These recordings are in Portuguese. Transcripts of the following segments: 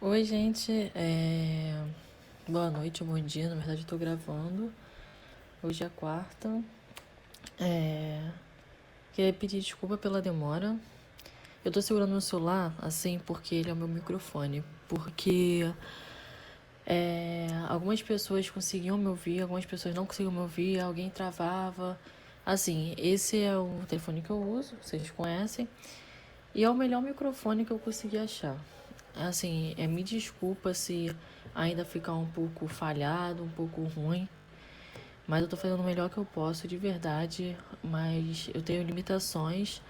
Oi, gente. Boa noite, bom dia. Na verdade, eu tô gravando. Hoje é quarta. Queria pedir desculpa pela demora. Eu tô segurando meu celular assim porque ele é o meu microfone. Porque algumas pessoas conseguiam me ouvir, algumas pessoas não conseguiam me ouvir, alguém travava. Assim, esse é o telefone que eu uso, vocês conhecem. E é o melhor microfone que eu consegui achar. Assim, me desculpa se ainda ficar um pouco falhado, um pouco ruim, mas eu tô fazendo o melhor que eu posso, de verdade. Mas eu tenho limitações,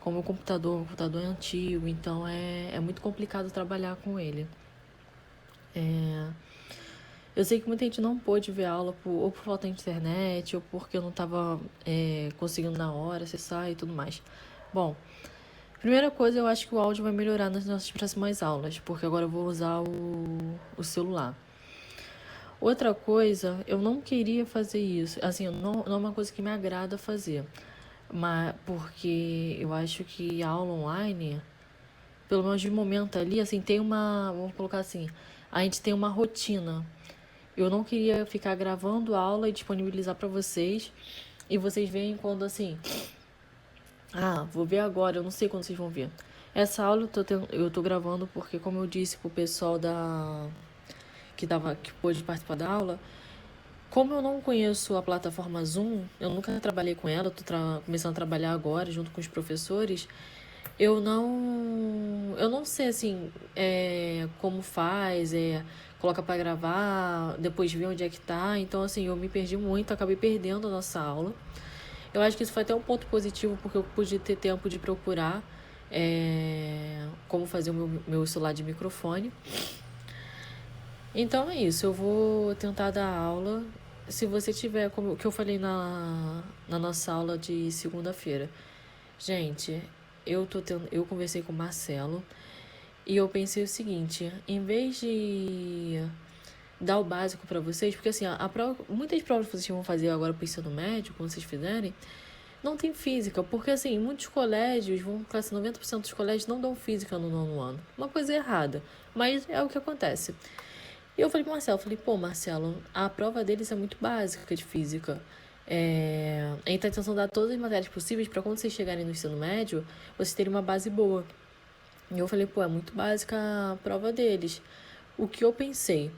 como o computador é antigo, então é muito complicado trabalhar com ele. Eu sei que muita gente não pôde ver aula ou por falta de internet, ou porque eu não tava conseguindo na hora acessar e tudo mais. Bom, primeira coisa, eu acho que o áudio vai melhorar nas nossas próximas aulas, porque agora eu vou usar o celular. Outra coisa, eu não queria fazer isso. Assim, não é uma coisa que me agrada fazer. Mas porque eu acho que a aula online, pelo menos de momento ali, assim, tem uma. Vamos colocar assim, a gente tem uma rotina. Eu não queria ficar gravando aula e disponibilizar para vocês. E vocês veem quando assim. Ah, vou ver agora, eu não sei quando vocês vão ver. Essa aula eu tô gravando porque, como eu disse pro pessoal que pôde participar da aula, como eu não conheço a plataforma Zoom, eu nunca trabalhei com ela, estou começando a trabalhar agora junto com os professores. Eu não sei assim como faz, coloca para gravar, depois ver onde é que tá. Então assim, eu me perdi muito, acabei perdendo a nossa aula. Eu acho que isso foi até um ponto positivo porque eu pude ter tempo de procurar como fazer o meu celular de microfone. Então é isso, eu vou tentar dar aula. Se você tiver, como o que eu falei na nossa aula de segunda-feira. Gente, eu conversei com o Marcelo e eu pensei o seguinte, em vez de dar o básico para vocês, porque assim, muitas provas que vocês vão fazer agora pro ensino médio, quando vocês fizerem, não tem física, porque assim, muitos colégios, vão colocar 90% dos colégios não dão física no nono ano. Uma coisa errada, mas é o que acontece. E eu falei pro Marcelo, pô, Marcelo, a prova deles é muito básica de física. A gente tá tentando dar todas as matérias possíveis para quando vocês chegarem no ensino médio, vocês terem uma base boa. E eu falei, pô, é muito básica a prova deles. O que eu pensei?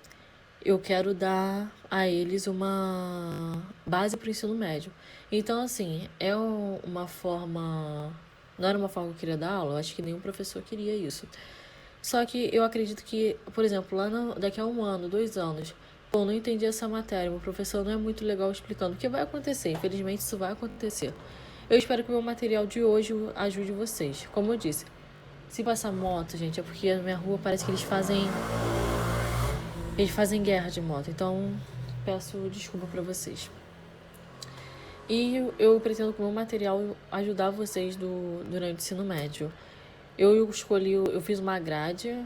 Eu quero dar a eles uma base para o ensino médio. Então, assim, uma forma. Não era uma forma que eu queria dar aula, eu acho que nenhum professor queria isso. Só que eu acredito que, por exemplo, daqui a 1 ano, 2 anos, pô, não entendi essa matéria, o professor não é muito legal explicando. O que vai acontecer? Infelizmente, isso vai acontecer. Eu espero que o meu material de hoje ajude vocês. Como eu disse, se passar moto, gente, é porque na minha rua parece que eles fazem guerra de moto. Então, peço desculpa pra vocês. E eu pretendo com o meu material ajudar vocês durante o ensino médio. Eu fiz uma grade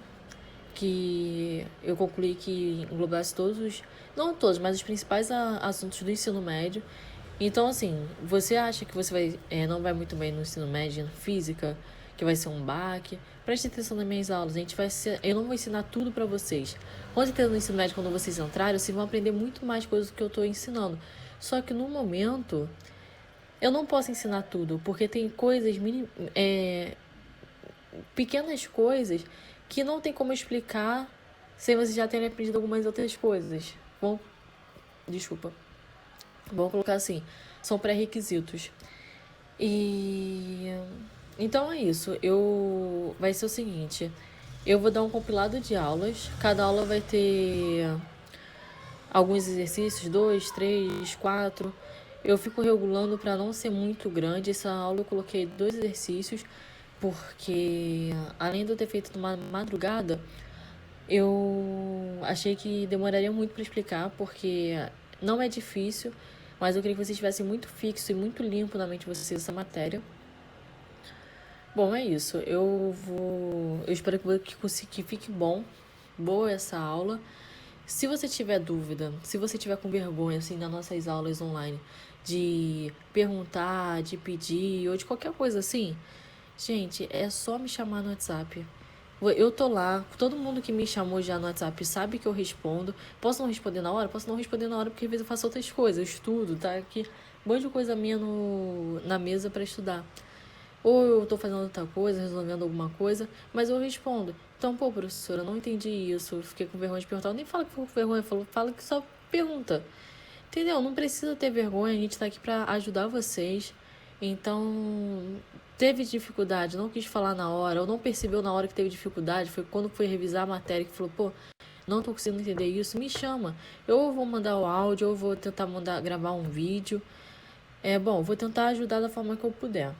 que eu concluí que englobasse não todos, mas os principais assuntos do ensino médio. Então, assim, você acha que você não vai muito bem no ensino médio, em física, que vai ser um baque? Preste atenção nas minhas aulas, eu não vou ensinar tudo pra vocês. Com certeza no ensino médio, quando vocês entrarem, vocês vão aprender muito mais coisas do que eu tô ensinando. Só que no momento, eu não posso ensinar tudo, porque tem pequenas coisas que não tem como explicar sem você já ter aprendido algumas outras coisas. Desculpa. Vamos colocar assim, são pré-requisitos. E então é isso. Vai ser o seguinte, eu vou dar um compilado de aulas. Cada aula vai ter alguns exercícios, 2, 3, 4. Eu fico regulando para não ser muito grande. Essa aula eu coloquei 2 exercícios, porque além de eu ter feito numa madrugada, eu achei que demoraria muito para explicar, porque não é difícil, mas eu queria que vocês tivessem muito fixo e muito limpo na mente de vocês essa matéria. Bom, é isso. Eu espero que fique boa essa aula. Se você tiver dúvida, se você tiver com vergonha, assim, nas nossas aulas online, de pedir, ou de qualquer coisa assim, gente, é só me chamar no WhatsApp. Eu tô lá, todo mundo que me chamou já no WhatsApp sabe que eu respondo. Posso não responder na hora? Posso não responder na hora porque às vezes eu faço outras coisas, eu estudo, tá aqui um monte de coisa minha na mesa para estudar. Ou eu tô fazendo outra coisa, resolvendo alguma coisa, mas eu respondo. Então, pô, professora, eu não entendi isso, eu fiquei com vergonha de perguntar. Eu nem fala que ficou com vergonha, fala que só pergunta. Entendeu? Não precisa ter vergonha, a gente tá aqui pra ajudar vocês. Então, teve dificuldade, não quis falar na hora, ou não percebeu na hora que teve dificuldade, foi quando foi revisar a matéria que falou, pô, não tô conseguindo entender isso, me chama. Eu vou mandar o áudio, ou vou tentar gravar um vídeo. Bom, vou tentar ajudar da forma que eu puder.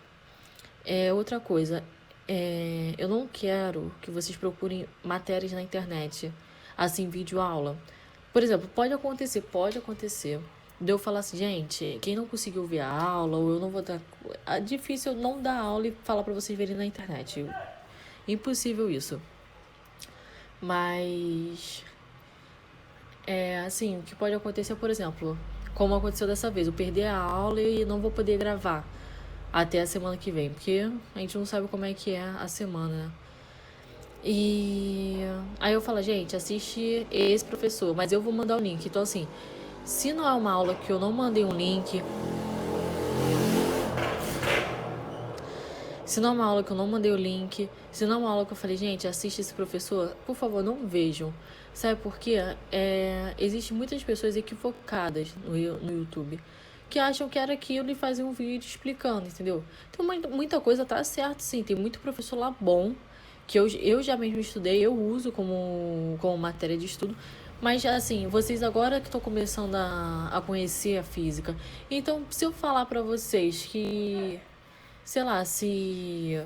Outra coisa, eu não quero que vocês procurem matérias na internet, assim, vídeo aula. Por exemplo, pode acontecer, de eu falar assim, gente, quem não conseguiu ver a aula, ou eu não vou dar. É difícil eu não dar aula e falar pra vocês verem na internet. Impossível isso. Mas, assim, o que pode acontecer, por exemplo, como aconteceu dessa vez, eu perder a aula e não vou poder gravar até a semana que vem, porque a gente não sabe como é que é a semana, né? E aí eu falo, gente, assiste esse professor, mas eu vou mandar o link. Então, assim, se não é uma aula que eu não mandei um link, se não é uma aula que eu não mandei o link, se não é uma aula que eu falei, gente, assiste esse professor, por favor, não vejam. Sabe por quê? Existem muitas pessoas equivocadas no YouTube que acham que era aquilo e fazem um vídeo explicando, entendeu? Então, muita coisa tá certo, sim. Tem muito professor lá bom, que eu já mesmo estudei, eu uso como matéria de estudo. Mas, assim, vocês agora que estão começando a conhecer a física. Então, se eu falar pra vocês que, sei lá, se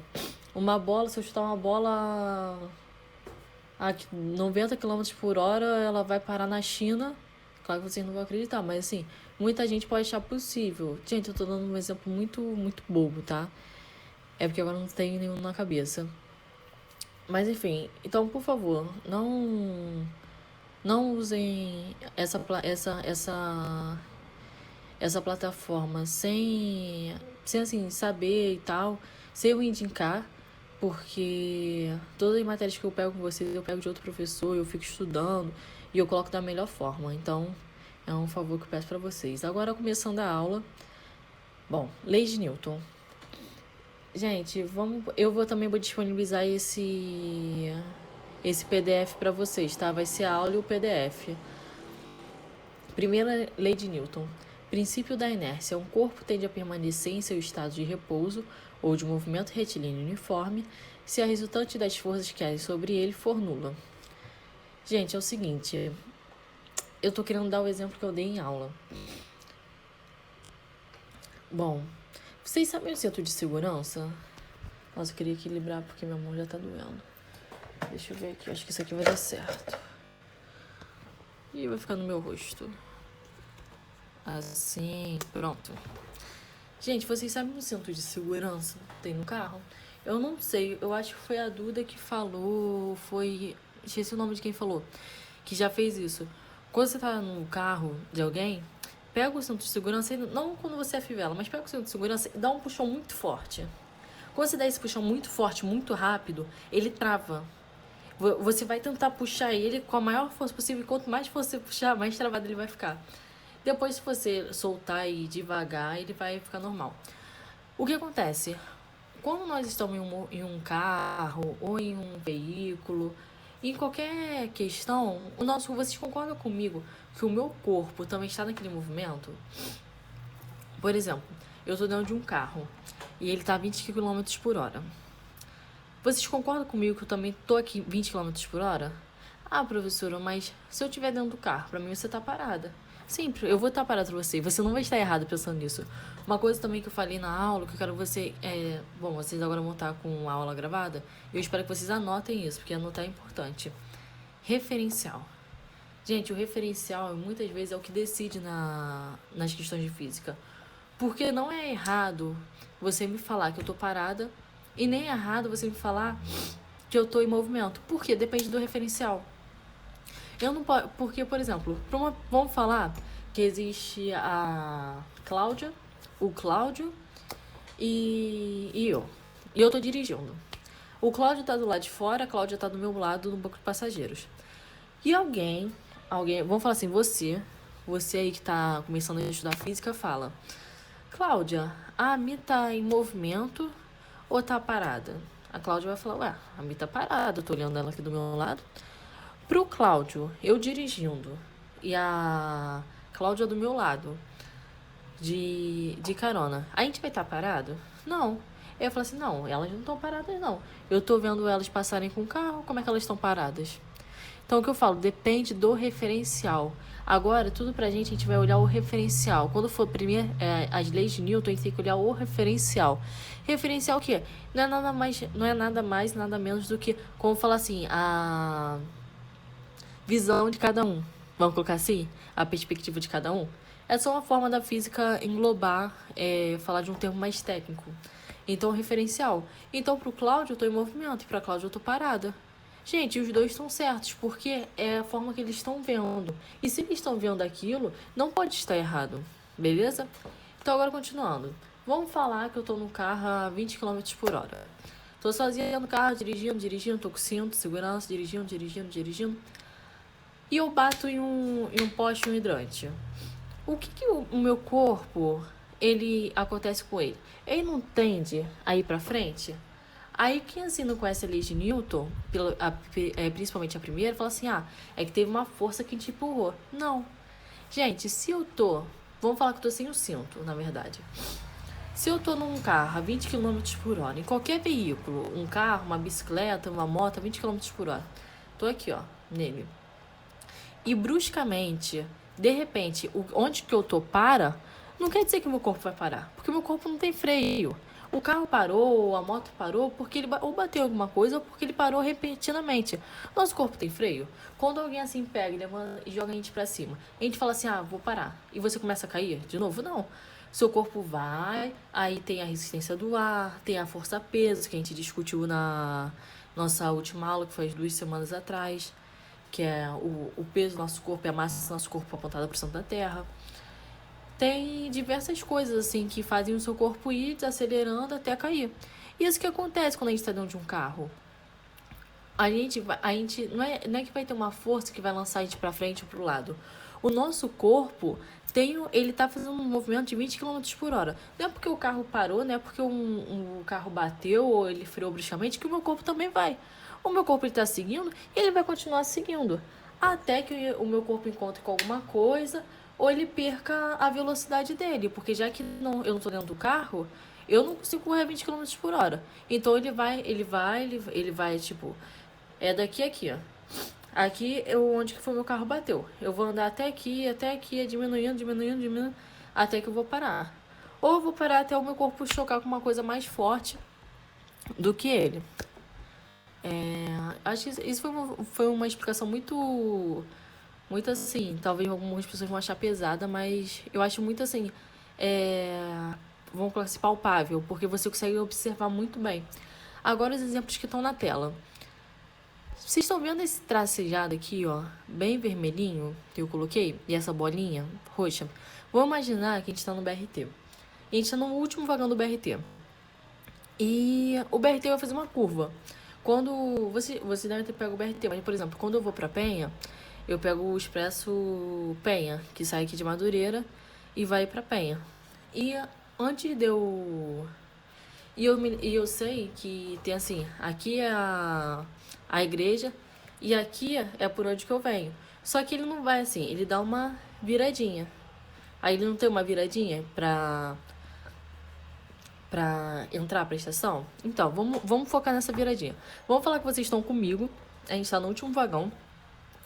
eu chutar uma bola a 90 km por hora, ela vai parar na China. Claro que vocês não vão acreditar, mas assim, muita gente pode achar possível. Gente, eu tô dando um exemplo muito, muito bobo, tá? É porque agora não tem nenhum na cabeça. Mas enfim, então por favor, não usem essa plataforma sem assim saber e tal, sem eu indicar, porque todas as matérias que eu pego com vocês eu pego de outro professor, eu fico estudando e eu coloco da melhor forma. Então é um favor que eu peço para vocês. Agora começando a aula. Bom, Lei de Newton. Gente, também vou disponibilizar esse PDF para vocês, tá? Vai ser a aula e o PDF. Primeira lei de Newton. Princípio da inércia. Um corpo tende a permanecer em seu estado de repouso ou de movimento retilíneo uniforme se a resultante das forças que agem sobre ele for nula. Gente, é o seguinte, eu tô querendo dar o exemplo que eu dei em aula. Bom, vocês sabem o cinto de segurança? Nossa, eu queria equilibrar porque minha mão já tá doendo. Deixa eu ver aqui, acho que isso aqui vai dar certo. E vai ficar no meu rosto. Assim, pronto. Gente, vocês sabem o cinto de segurança que tem no carro? Eu não sei, eu acho que foi a Duda que falou, esqueci o nome de quem falou, que já fez isso. Quando você tá no carro de alguém, pega o cinto de segurança, não quando você é fivela, mas pega o cinto de segurança e dá um puxão muito forte. Quando você dá esse puxão muito forte, muito rápido, ele trava. Você vai tentar puxar ele com a maior força possível, e quanto mais você puxar, mais travado ele vai ficar. Depois, se você soltar e devagar, ele vai ficar normal. O que acontece? Quando nós estamos em um carro ou em um veículo, em qualquer questão, vocês concordam comigo que o meu corpo também está naquele movimento? Por exemplo, eu estou dentro de um carro e ele está a 20 km por hora. Vocês concordam comigo que eu também estou aqui 20 km por hora? Ah, professora, mas se eu estiver dentro do carro, para mim você está parada. Sim, eu vou estar parado pra você. Você não vai estar errado pensando nisso. Uma coisa também que eu falei na aula, que eu quero você... Bom, vocês agora vão estar com a aula gravada. Eu espero que vocês anotem isso, porque anotar é importante. Referencial. Gente, o referencial muitas vezes é o que decide nas questões de física. Porque não é errado você me falar que eu tô parada e nem é errado você me falar que eu tô em movimento. Por quê? Depende do referencial. Eu não posso, porque, por exemplo, vamos falar que existe a Cláudia, o Cláudio e eu. E eu tô dirigindo. O Cláudio tá do lado de fora, a Cláudia tá do meu lado no banco de passageiros. E alguém, vamos falar assim, você aí que tá começando a estudar física, fala: Cláudia, a Mi tá em movimento ou tá parada? A Cláudia vai falar: ué, a Mi tá parada, eu tô olhando ela aqui do meu lado. Pro Cláudio, eu dirigindo e a Cláudia do meu lado, de carona, a gente vai estar parado? Não. Eu falo assim: não, elas não estão paradas, não. Eu tô vendo elas passarem com o carro, como é que elas estão paradas? Então, o que eu falo? Depende do referencial. Agora, tudo pra gente, a gente vai olhar o referencial. Quando for primeiro, as leis de Newton, a gente tem que olhar o referencial. Referencial o quê? Não é nada mais, nada menos do que, como falar assim, a visão de cada um. Vamos colocar assim? A perspectiva de cada um. É só uma forma da física englobar, falar de um termo mais técnico. Então, referencial. Então, pro Cláudio, eu tô em movimento e pra Cláudia, eu tô parada. Gente, os dois estão certos, porque é a forma que eles estão vendo. E se eles estão vendo aquilo, não pode estar errado. Beleza? Então, agora continuando. Vamos falar que eu tô no carro a 20 km por hora. Tô sozinha no carro, dirigindo, tô com cinto, segurança, dirigindo. E eu bato em um poste, um hidrante. O que o meu corpo, ele acontece com ele? Ele não tende a ir pra frente? Aí quem assim não conhece a lei de Newton, principalmente a primeira, fala assim: é que teve uma força que te empurrou. Não. Gente, se eu tô... Vamos falar que eu tô sem o cinto, na verdade. Se eu tô num carro a 20 km por hora, em qualquer veículo, um carro, uma bicicleta, uma moto a 20 km por hora, tô aqui, ó, nele. E bruscamente, de repente, onde que eu tô para, não quer dizer que o meu corpo vai parar, porque o meu corpo não tem freio. O carro parou, a moto parou porque ele ou bateu em alguma coisa ou porque ele parou repentinamente. Nosso corpo tem freio? Quando alguém assim pega, levanta e joga a gente pra cima, a gente fala assim: vou parar. E você começa a cair de novo? Não. Seu corpo vai, aí tem a resistência do ar, tem a força-peso, que a gente discutiu na nossa última aula, que foi 2 semanas atrás, que é o peso do nosso corpo e a massa do nosso corpo apontada para o centro da Terra. Tem diversas coisas assim que fazem o seu corpo ir desacelerando até cair. E isso que acontece quando a gente está dentro de um carro. A gente não é que vai ter uma força que vai lançar a gente para frente ou para o lado. O nosso corpo ele tá fazendo um movimento de 20 km por hora. Não é porque o carro parou, não é porque um carro bateu ou ele freou bruscamente que o meu corpo também vai. O meu corpo está seguindo e ele vai continuar seguindo. Até que o meu corpo encontre com alguma coisa ou ele perca a velocidade dele. Porque já que eu não tô dentro do carro, eu não consigo correr 20 km por hora. Então ele vai, tipo, é daqui a aqui, ó. Aqui é onde que foi meu carro bateu. Eu vou andar até aqui, diminuindo, até que eu vou parar. Ou eu vou parar até o meu corpo chocar com uma coisa mais forte do que ele. Acho que isso foi uma explicação muito assim, talvez algumas pessoas vão achar pesada, mas eu acho muito assim, vamos colocar assim, palpável, porque você consegue observar muito bem. Agora os exemplos que estão na tela. Vocês estão vendo esse tracejado aqui, ó, bem vermelhinho, que eu coloquei? E essa bolinha roxa? Vamos imaginar que a gente está no BRT. E a gente está no último vagão do BRT. E o BRT vai fazer uma curva. Quando você deve ter pego o BRT, mas, por exemplo, quando eu vou pra Penha, eu pego o Expresso Penha, que sai aqui de Madureira e vai pra Penha. E antes de eu... E eu sei que tem assim, aqui é a igreja e aqui é por onde que eu venho. Só que ele não vai assim, ele dá uma viradinha. Aí ele não tem uma viradinha pra entrar pra estação? Então, vamos focar nessa viradinha. Vamos falar que vocês estão comigo, a gente tá no último vagão,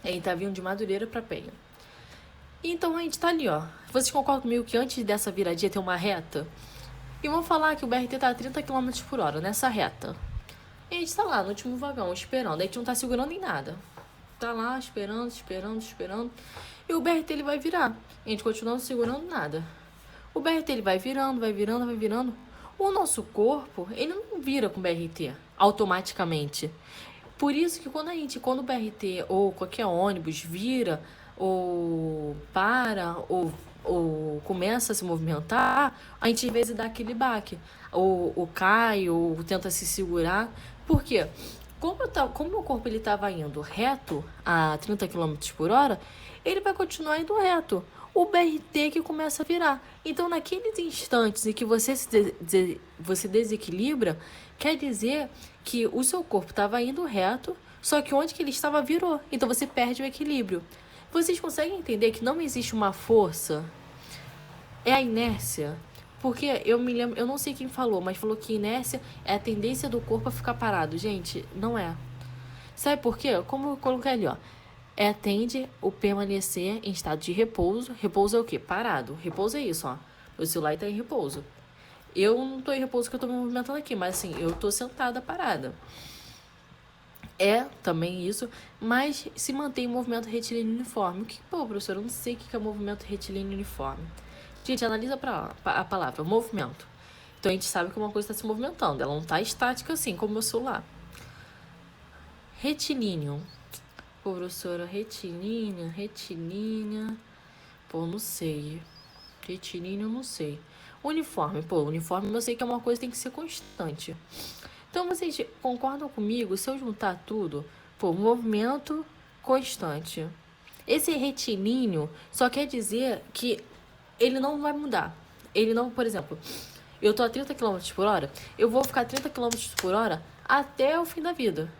a gente tá vindo de Madureira pra Penha. Então a gente tá ali, ó. Vocês concordam comigo que antes dessa viradinha tem uma reta? E vamos falar que o BRT tá a 30 km por hora nessa reta. E a gente tá lá no último vagão, esperando. A gente não tá segurando em nada. Tá lá esperando. E o BRT ele vai virar. A gente continua não segurando nada. O BRT ele vai virando. O nosso corpo, ele não vira com o BRT automaticamente. Por isso que quando o BRT ou qualquer ônibus vira, ou para, ou começa a se movimentar, a gente às vezes dá aquele baque. Ou cai, ou tenta se segurar, Por quê? Como o corpo ele estava indo reto a 30 quilômetros por hora, ele vai continuar indo reto. O BRT que começa a virar. Então, naqueles instantes em que você desequilibra, quer dizer que o seu corpo estava indo reto, só que onde que ele estava virou. Então, você perde o equilíbrio. Vocês conseguem entender que não existe uma força? É a inércia. Porque eu me lembro, eu não sei quem falou, mas falou que inércia é a tendência do corpo a ficar parado. Gente, não é. Sabe por quê? Como eu coloquei ali, ó. Tende o permanecer em estado de repouso. Repouso é o quê? Parado. Repouso é isso, ó. O celular tá em repouso. Eu não tô em repouso que eu tô me movimentando aqui, mas assim, eu tô sentada parada. É também isso, mas se mantém em movimento retilíneo uniforme. Pô, professor, eu não sei o que é movimento retilíneo uniforme. Gente, analisa a palavra, movimento. Então a gente sabe que uma coisa está se movimentando, ela não está estática assim, como o meu celular. Retilíneo. Pô, professora, retilínea. Pô, não sei. Retilíneo, não sei. Uniforme, pô, uniforme eu sei que é uma coisa que tem que ser constante. Então vocês concordam comigo? Se eu juntar tudo, pô, movimento constante. Esse retilíneo só quer dizer que ele não vai mudar. Ele não, por exemplo, eu tô a 30 km por hora, eu vou ficar 30 km por hora até o fim da vida.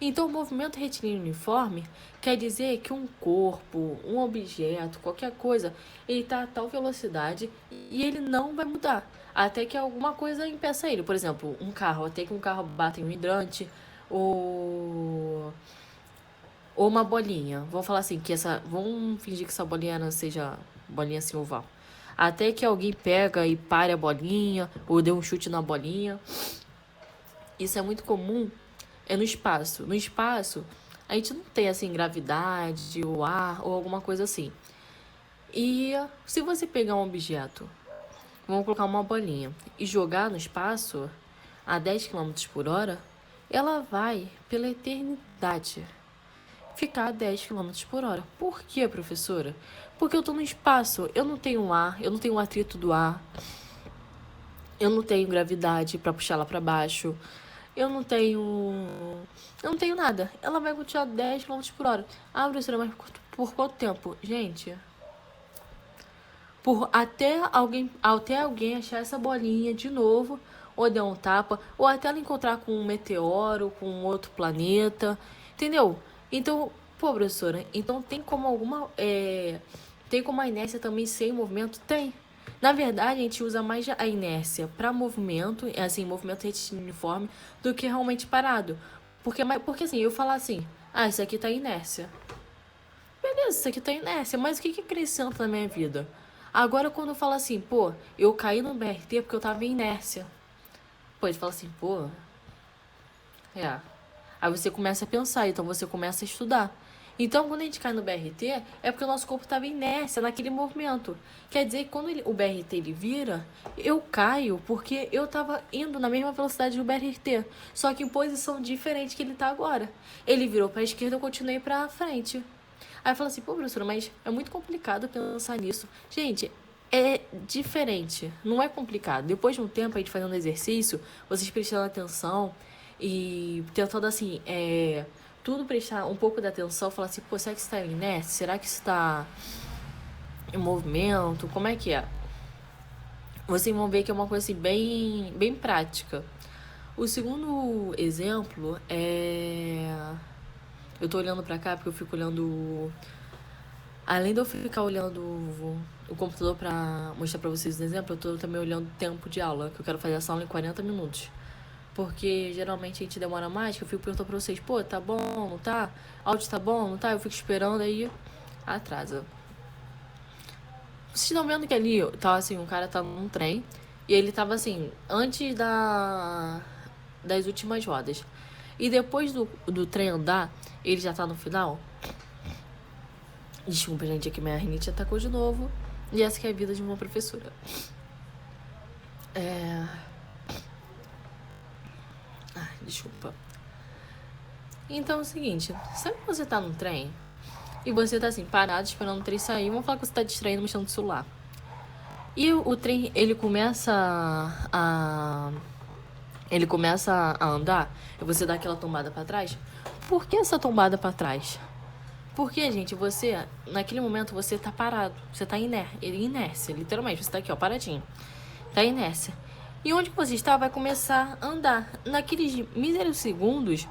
Então, o movimento retilíneo uniforme quer dizer que um corpo, um objeto, qualquer coisa, ele está a tal velocidade e ele não vai mudar. Até que alguma coisa impeça ele. Por exemplo, um carro, até que um carro bata em um hidrante ou uma bolinha. Vamos falar assim, vamos fingir que essa bolinha não seja bolinha assim oval. Até que alguém pega e pare a bolinha ou dê um chute na bolinha. Isso é muito comum. É no espaço. No espaço, a gente não tem, assim, gravidade, ou ar, ou alguma coisa assim. E se você pegar um objeto, vamos colocar uma bolinha, e jogar no espaço a 10 km por hora, ela vai, pela eternidade, ficar a 10 km por hora. Por quê, professora? Porque eu tô no espaço, eu não tenho ar, eu não tenho o atrito do ar, eu não tenho gravidade para puxar ela para baixo. Eu não tenho nada. Ela vai continuar 10 km por hora. Ah, professora, mas por quanto tempo? Gente, até alguém achar essa bolinha de novo, ou der um tapa, ou até ela encontrar com um meteoro, com um outro planeta, entendeu? Então, pô, professora, então tem como tem como a inércia também ser em movimento? Tem. Na verdade, a gente usa mais a inércia para movimento, assim, movimento retilíneo uniforme, do que realmente parado. Porque assim, eu falar assim, isso aqui tá em inércia. Beleza, isso aqui tá em inércia, mas o que acrescenta na minha vida? Agora, quando eu falo assim, pô, eu caí no BRT porque eu tava em inércia. Pô, ele fala assim, pô, Aí você começa a pensar, então você começa a estudar. Então, quando a gente cai no BRT, é porque o nosso corpo estava inércia naquele movimento. Quer dizer que quando o BRT ele vira, eu caio porque eu estava indo na mesma velocidade do BRT, só que em posição diferente que ele está agora. Ele virou para a esquerda, eu continuei para frente. Aí fala assim, pô, professora, mas é muito complicado pensar nisso. Gente, é diferente, não é complicado. Depois de um tempo a gente fazendo exercício, vocês prestando atenção e tentando assim, tudo prestar um pouco de atenção, falar assim, pô, será que isso tá em inércia? Será que isso tá em movimento? Como é que é? Vocês vão ver que é uma coisa assim, bem prática. O segundo exemplo eu tô olhando pra cá porque eu fico olhando. Além de eu ficar olhando o computador pra mostrar pra vocês um exemplo, eu tô também olhando o tempo de aula, que eu quero fazer essa aula em 40 minutos. Porque geralmente a gente demora mais, que eu fico perguntando pra vocês, pô, tá bom, não tá? Áudio tá bom, não tá? Eu fico esperando, aí atrasa. Vocês estão vendo que ali, tá assim, um cara tá num trem, e ele tava assim, antes das últimas rodas. E depois do trem andar, ele já tá no final. Desculpa, gente, aqui minha rinite atacou de novo. E essa que é a vida de uma professora. Desculpa. Então é o seguinte, sabe que você tá no trem e você tá assim, parado, esperando o trem sair, vamos falar que você tá distraindo, mexendo no celular. E o trem, ele começa a ele começa a andar e você dá aquela tombada para trás. Por que essa tombada para trás? Porque, gente, você, naquele momento, você tá parado. Você tá inércia, literalmente. Você tá aqui, ó, paradinho. Tá inércia. E onde que você está vai começar a andar. Naqueles míseros segundos,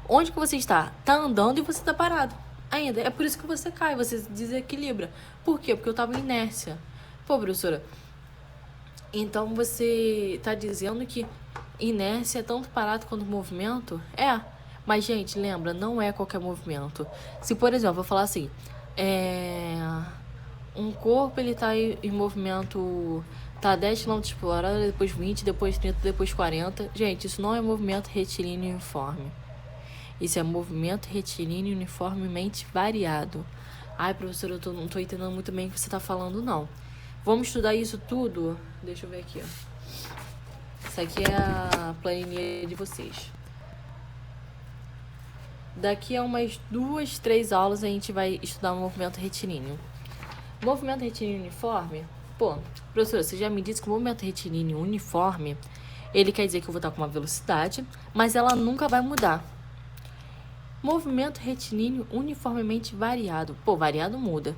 onde que você está? Tá andando e você tá parado. Ainda. É por isso que você cai, você desequilibra. Por quê? Porque eu tava em inércia. Pô, professora, então você tá dizendo que inércia é tanto parado quanto movimento? É. Mas, gente, lembra, não é qualquer movimento. Se, por exemplo, eu falar assim, um corpo ele tá em movimento, tá 10 km por hora, depois 20, depois 30, depois 40. Gente, isso não é movimento retilíneo uniforme. Isso é movimento retilíneo uniformemente variado. Ai, professora, eu não tô entendendo muito bem o que você tá falando, não. Vamos estudar isso tudo? Deixa eu ver aqui, ó. Isso aqui é a planilha de vocês. Daqui a umas 2, 3 aulas a gente vai estudar o movimento retilíneo. Movimento retilíneo uniforme? Pô, professora, você já me disse que o movimento retilíneo uniforme, ele quer dizer que eu vou estar com uma velocidade, mas ela nunca vai mudar. Movimento retilíneo uniformemente variado. Pô, variado muda.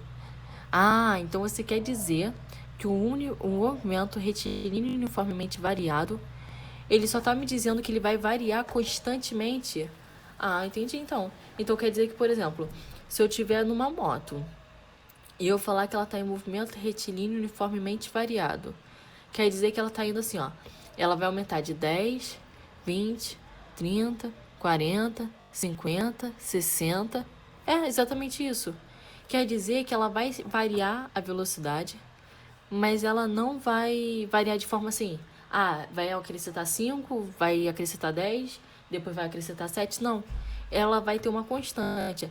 Ah, então você quer dizer que o movimento retilíneo uniformemente variado, ele só tá me dizendo que ele vai variar constantemente. Ah, entendi então. Então quer dizer que, por exemplo, se eu estiver numa moto e eu falar que ela está em movimento retilíneo uniformemente variado, quer dizer que ela está indo assim, ó. Ela vai aumentar de 10, 20, 30, 40, 50, 60. É exatamente isso. Quer dizer que ela vai variar a velocidade, mas ela não vai variar de forma assim, vai acrescentar 5, vai acrescentar 10, depois vai acrescentar 7, não. Ela vai ter uma constância.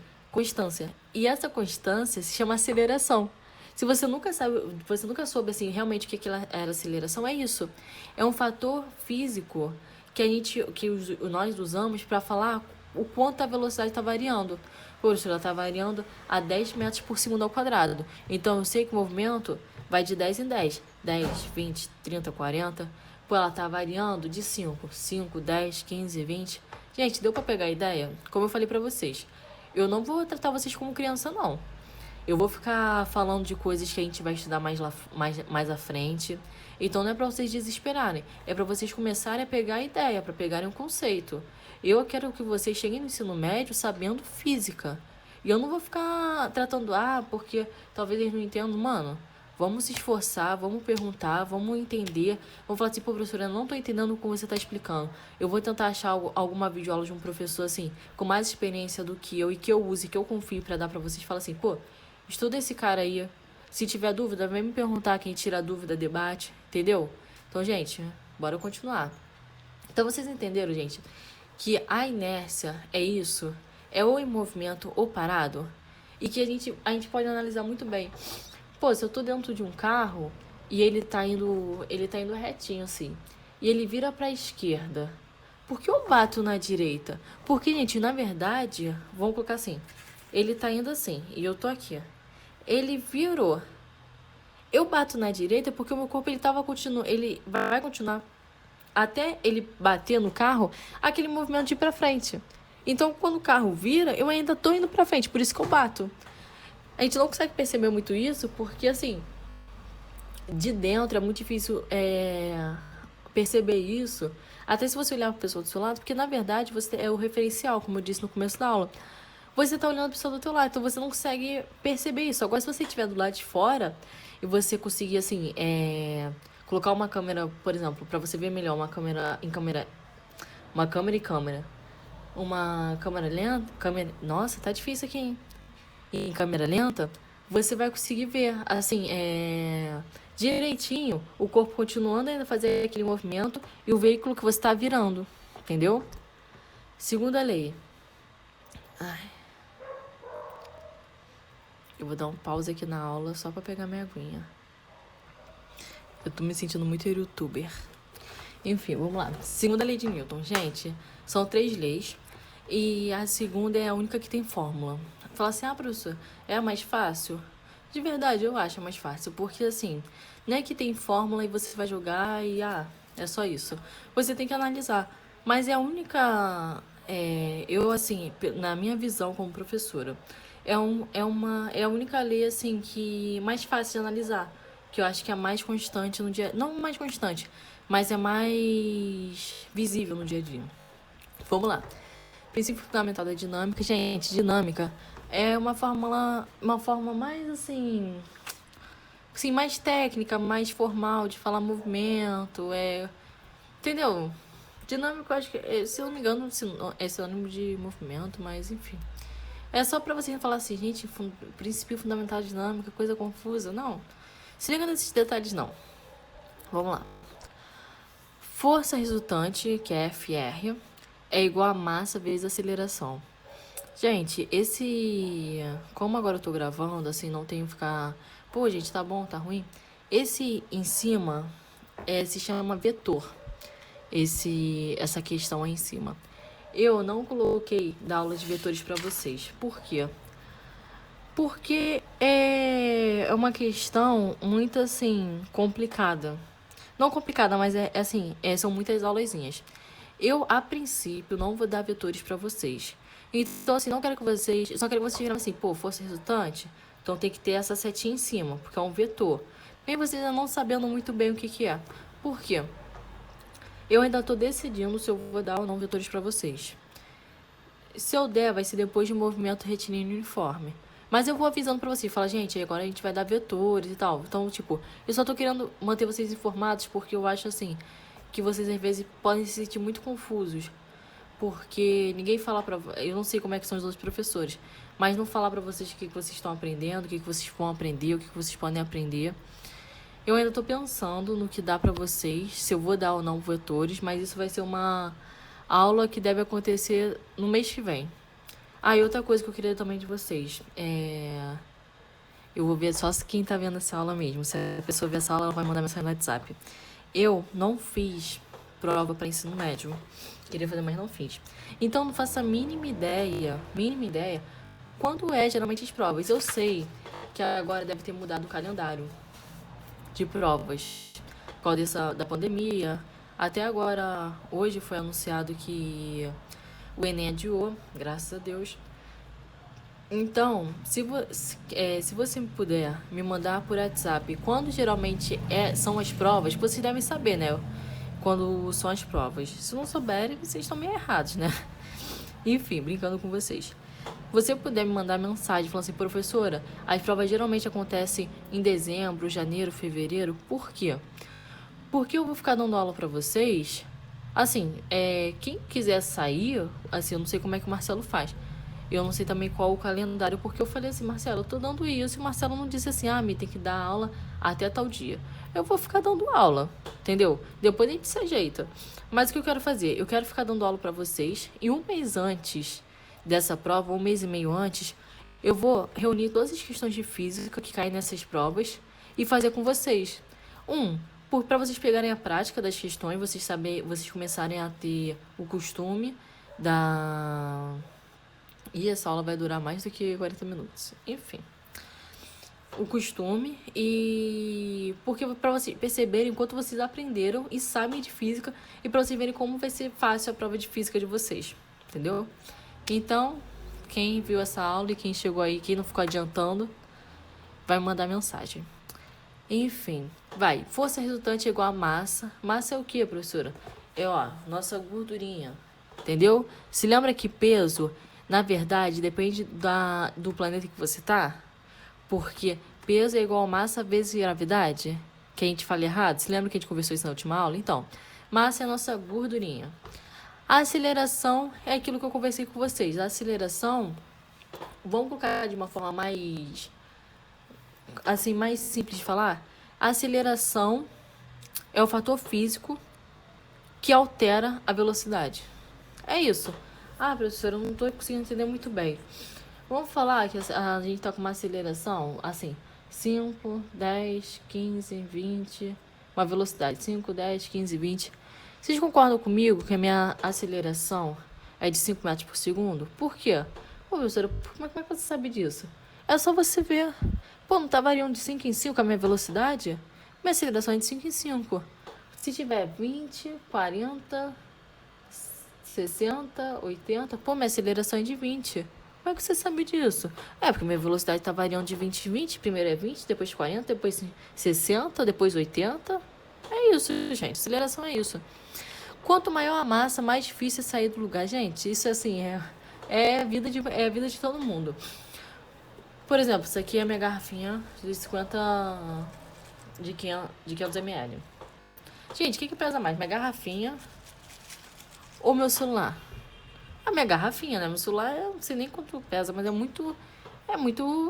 E essa constância se chama aceleração. Se você nunca soube assim, realmente o que era aceleração, é isso. É um fator físico que nós usamos para falar o quanto a velocidade está variando. Por isso, ela está variando a 10 metros por segundo ao quadrado. Então, eu sei que o movimento vai de 10 em 10. 10, 20, 30, 40. Pô, ela está variando de 5, 10, 15, 20. Gente, deu para pegar a ideia? Como eu falei para vocês, eu não vou tratar vocês como criança, não. Eu vou ficar falando de coisas que a gente vai estudar mais à frente. Então não é para vocês desesperarem, é para vocês começarem a pegar a ideia, para pegarem um conceito. Eu quero que vocês cheguem no ensino médio sabendo física. E eu não vou ficar tratando, porque talvez eles não entendam. Mano, vamos se esforçar, vamos perguntar, vamos entender. Vamos falar assim, pô, professora, eu não tô entendendo como você tá explicando. Eu vou tentar achar alguma videoaula de um professor, assim, com mais experiência do que eu e que eu use, que eu confio para dar para vocês. Fala assim, pô, estuda esse cara aí. Se tiver dúvida, vem me perguntar. Quem tira a dúvida, debate. Entendeu? Então, gente, bora continuar. Então, vocês entenderam, gente, que a inércia é isso? É ou em movimento ou parado? E que a gente pode analisar muito bem. Pô, se eu tô dentro de um carro e ele tá indo retinho assim, e ele vira pra esquerda, por que eu bato na direita? Porque, gente, na verdade, vamos colocar assim, ele tá indo assim, e eu tô aqui. Ele virou. Eu bato na direita porque o meu corpo ele vai continuar até ele bater no carro, aquele movimento de ir pra frente. Então, quando o carro vira, eu ainda tô indo pra frente, por isso que eu bato. A gente não consegue perceber muito isso porque, assim, de dentro é muito difícil perceber isso. Até se você olhar para a pessoa do seu lado, porque na verdade você é o referencial, como eu disse no começo da aula. Você tá olhando a pessoa do teu lado, então você não consegue perceber isso. Agora, se você estiver do lado de fora e você conseguir, assim, colocar uma câmera, por exemplo, para você ver melhor uma câmera e câmera, uma câmera lenta, nossa, tá difícil aqui, hein? Em câmera lenta, você vai conseguir ver, assim, direitinho, o corpo continuando ainda a fazer aquele movimento e o veículo que você está virando, entendeu? Segunda lei. Eu vou dar um pause aqui na aula só pra pegar minha aguinha. Eu tô me sentindo muito youtuber. Enfim, vamos lá. Segunda lei de Newton, gente, são 3 leis e a segunda é a única que tem fórmula. Fala assim, professor, é a mais fácil? De verdade, eu acho mais fácil, porque assim, não é que tem fórmula e você vai jogar e É só isso. Você tem que analisar. Mas é a única. Eu, assim, na minha visão como professora, é a única lei, assim, que mais fácil de analisar. Que eu acho que é mais constante no dia. Não mais constante, mas é mais visível no dia a dia. Vamos lá. Princípio fundamental da dinâmica. Gente, dinâmica é uma forma mais, assim, mais técnica, mais formal de falar movimento, entendeu? Dinâmico, eu acho que, se eu não me engano, é sinônimo de movimento, mas enfim. É só pra você falar assim, gente, princípio fundamental de dinâmica, coisa confusa. Não. Se liga nesses detalhes, não. Vamos lá. Força resultante, que é FR, é igual a massa vezes aceleração. Gente, como agora eu tô gravando, assim, não tenho que ficar. Pô, gente, tá bom, tá ruim? Esse em cima se chama vetor. Essa questão aí em cima. Eu não coloquei da aula de vetores pra vocês. Por quê? Porque é uma questão muito, assim, complicada. Não complicada, mas são muitas aulazinhas. Eu, a princípio, não vou dar vetores pra vocês. Então, assim, não quero que vocês. Só quero que vocês digam assim, pô, força resultante, então tem que ter essa setinha em cima, porque é um vetor. E vocês ainda não sabendo muito bem o que é. Por quê? Eu ainda tô decidindo se eu vou dar ou não vetores pra vocês. Se eu der, vai ser depois de movimento retilíneo uniforme. Mas eu vou avisando pra vocês, fala, gente, agora a gente vai dar vetores e tal. Então, tipo, eu só tô querendo manter vocês informados porque eu acho, assim, que vocês às vezes podem se sentir muito confusos. Porque ninguém fala pra... Eu não sei como é que são os outros professores, mas não falar pra vocês o que vocês estão aprendendo, o que vocês vão aprender, o que vocês podem aprender. Eu ainda tô pensando no que dá pra vocês, se eu vou dar ou não vetores, mas isso vai ser uma aula que deve acontecer no mês que vem. E outra coisa que eu queria também de vocês, eu vou ver só quem tá vendo essa aula mesmo. Se a pessoa ver essa aula, ela vai mandar mensagem no WhatsApp. Eu não fiz prova para ensino médio. Queria fazer, mas não fiz. Então, não faço a mínima ideia, quando geralmente as provas. Eu sei que agora deve ter mudado o calendário de provas por causa da pandemia. Até agora, hoje foi anunciado que o Enem adiou, graças a Deus. Então, se você puder me mandar por WhatsApp quando geralmente são as provas, vocês devem saber, né? Quando são as provas. Se não souberem, vocês estão meio errados, né? Enfim, brincando com vocês. Você puder me mandar mensagem falando assim, professora, as provas geralmente acontecem em dezembro, janeiro, fevereiro. Por quê? Porque eu vou ficar dando aula pra vocês. Assim, quem quiser sair, assim, eu não sei como é que o Marcelo faz. Eu não sei também qual o calendário, porque eu falei assim, Marcelo, eu tô dando isso. E o Marcelo não disse assim, me tem que dar aula até tal dia. Eu vou ficar dando aula, entendeu? Depois a gente se ajeita. Mas o que eu quero fazer? Eu quero ficar dando aula pra vocês. E um mês antes dessa prova, um mês e meio antes, eu vou reunir todas as questões de física que caem nessas provas e fazer com vocês. Para vocês pegarem a prática das questões, vocês começarem a ter o costume da... E essa aula vai durar mais do que 40 minutos. Enfim. O costume e... Porque para vocês perceberem quanto vocês aprenderam e sabem de física e para vocês verem como vai ser fácil a prova de física de vocês. Entendeu? Então, quem viu essa aula e quem chegou aí, quem não ficou adiantando, vai mandar mensagem. Enfim, vai. Força resultante é igual a massa. Massa é o que, professora? Nossa gordurinha. Entendeu? Se lembra que peso, na verdade, depende do planeta que você tá? Porque peso é igual a massa vezes gravidade. Que a gente fala errado. Se lembra que a gente conversou isso na última aula? Então, massa é a nossa gordurinha. A aceleração é aquilo que eu conversei com vocês. A aceleração, vamos colocar de uma forma mais simples de falar. A aceleração é o fator físico que altera a velocidade. É isso. Professora, eu não tô conseguindo entender muito bem. Vamos falar que a gente tá com uma aceleração, assim, 5, 10, 15, 20, uma velocidade, 5, 10, 15, 20. Vocês concordam comigo que a minha aceleração é de 5 metros por segundo? Por quê? Professora, como é que você sabe disso? É só você ver. Não tá variando de 5 em 5 a minha velocidade? Minha aceleração é de 5 em 5. Se tiver 20, 40, 60, 80... Pô, minha aceleração é de 20. Como é que você sabe disso? É, porque minha velocidade tá variando de 20 em 20. Primeiro é 20, depois 40, depois 60, depois 80. É isso, gente. Aceleração é isso. Quanto maior a massa, mais difícil é sair do lugar. Gente, isso assim, é a vida de todo mundo. Por exemplo, isso aqui é a minha garrafinha de 50... de 500 ml. Gente, o que pesa mais? Minha garrafinha ou meu celular? A minha garrafinha, né? Meu celular, eu não sei nem quanto pesa, mas é muito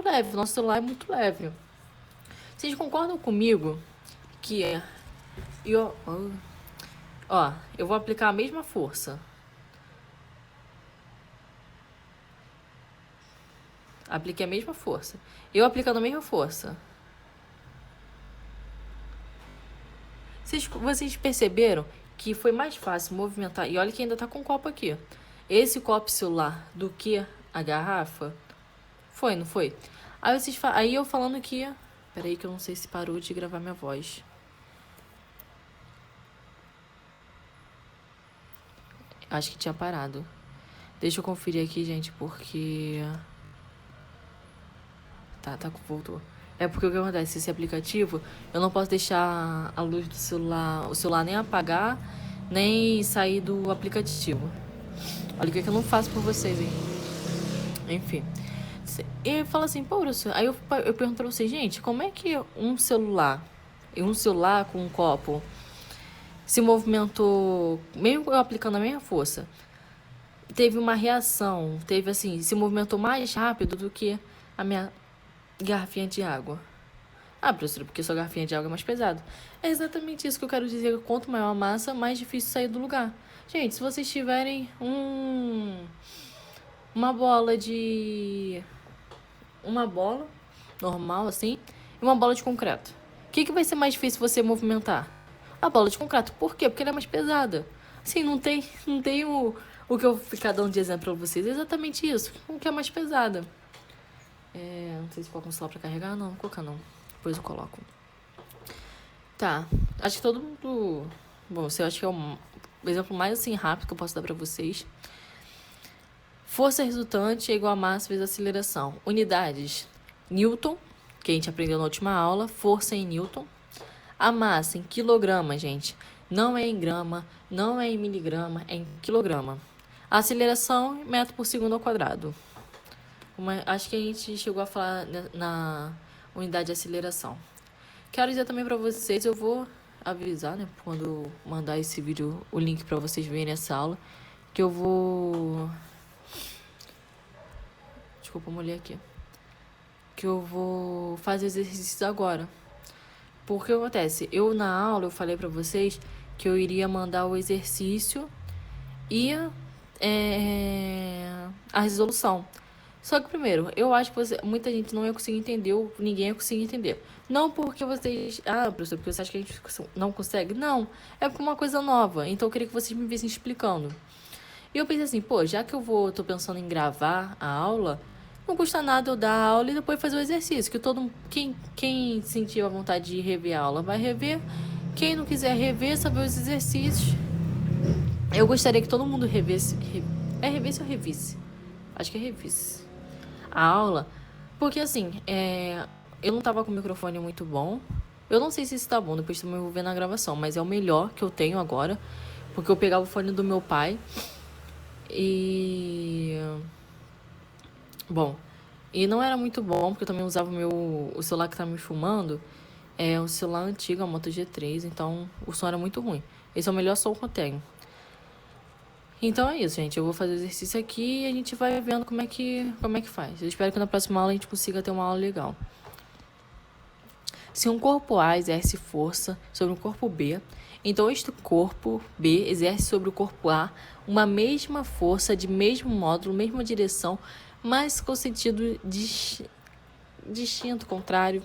leve. Nosso celular é muito leve. Vocês concordam comigo que eu vou aplicar a mesma força. Apliquei a mesma força. Eu aplicando a mesma força. Vocês perceberam que foi mais fácil movimentar? E olha que ainda tá com um copo aqui. Esse copo celular do que a garrafa? Foi, não foi? Aí eu falando que... Peraí que eu não sei se parou de gravar minha voz. Acho que tinha parado. Deixa eu conferir aqui, gente, porque... Tá, voltou. É porque o que acontece? Esse aplicativo, eu não posso deixar a luz do celular... O celular nem apagar, nem sair do aplicativo. Olha o que eu não faço por vocês, hein? Enfim. E fala assim, pô, aí eu pergunto pra vocês, gente, como é que um celular com um copo se movimentou, mesmo eu aplicando a mesma força, teve uma reação, se movimentou mais rápido do que a minha garrafinha de água? Ah, professora, porque sua garrafinha de água é mais pesada. É exatamente isso que eu quero dizer. Quanto maior a massa, mais difícil sair do lugar. Gente, se vocês tiverem uma bola normal, assim, e uma bola de concreto, o que vai ser mais difícil você movimentar? A bola de concreto. Por quê? Porque ela é mais pesada. Assim, não tem o que eu ficar dando de exemplo pra vocês. É exatamente isso. O que é mais pesada. Não sei se coloca um celular pra carregar. Não, não colocar não. Depois eu coloco. Tá. Acho que todo mundo... Bom, eu acho que é o exemplo mais assim rápido que eu posso dar pra vocês. Força resultante é igual a massa vezes aceleração. Unidades: Newton, que a gente aprendeu na última aula. Força em Newton. A massa em quilograma, gente. Não é em grama, não é em miligrama, é em quilograma. A aceleração, metro por segundo ao quadrado. Acho que a gente chegou a falar na unidade de aceleração. Quero dizer também para vocês, eu vou avisar, né, quando mandar esse vídeo, o link para vocês verem essa aula, que eu vou... Desculpa, eu molhei aqui. Que eu vou fazer exercícios agora. Porque acontece, na aula eu falei pra vocês que eu iria mandar o exercício e a resolução. Só que primeiro, eu acho que muita gente não ia conseguir entender, ou ninguém ia conseguir entender. Não porque vocês... professor, porque você acha que a gente não consegue? Não, é porque é uma coisa nova. Então eu queria que vocês me vissem explicando. E eu pensei assim, já que tô pensando em gravar a aula... Não custa nada eu dar a aula e depois fazer o exercício. Que quem sentir a vontade de rever a aula vai rever. Quem não quiser rever, saber os exercícios. Eu gostaria que todo mundo revesse. Revesse ou revisse? Acho que é revisse. A aula. Porque assim, eu não tava com o microfone muito bom. Eu não sei se isso tá bom, depois também vou ver na gravação. Mas é o melhor que eu tenho agora. Porque eu pegava o fone do meu pai. Bom, e não era muito bom, porque eu também usava o celular que tá me filmando, é um celular antigo, a Moto G3, então o som era muito ruim. Esse é o melhor som que eu tenho. Então é isso, gente. Eu vou fazer o exercício aqui e a gente vai vendo como é que faz. Eu espero que na próxima aula a gente consiga ter uma aula legal. Se um corpo A exerce força sobre um corpo B, então este corpo B exerce sobre o corpo A uma mesma força de mesmo módulo, mesma direção, mas com sentido distinto, contrário.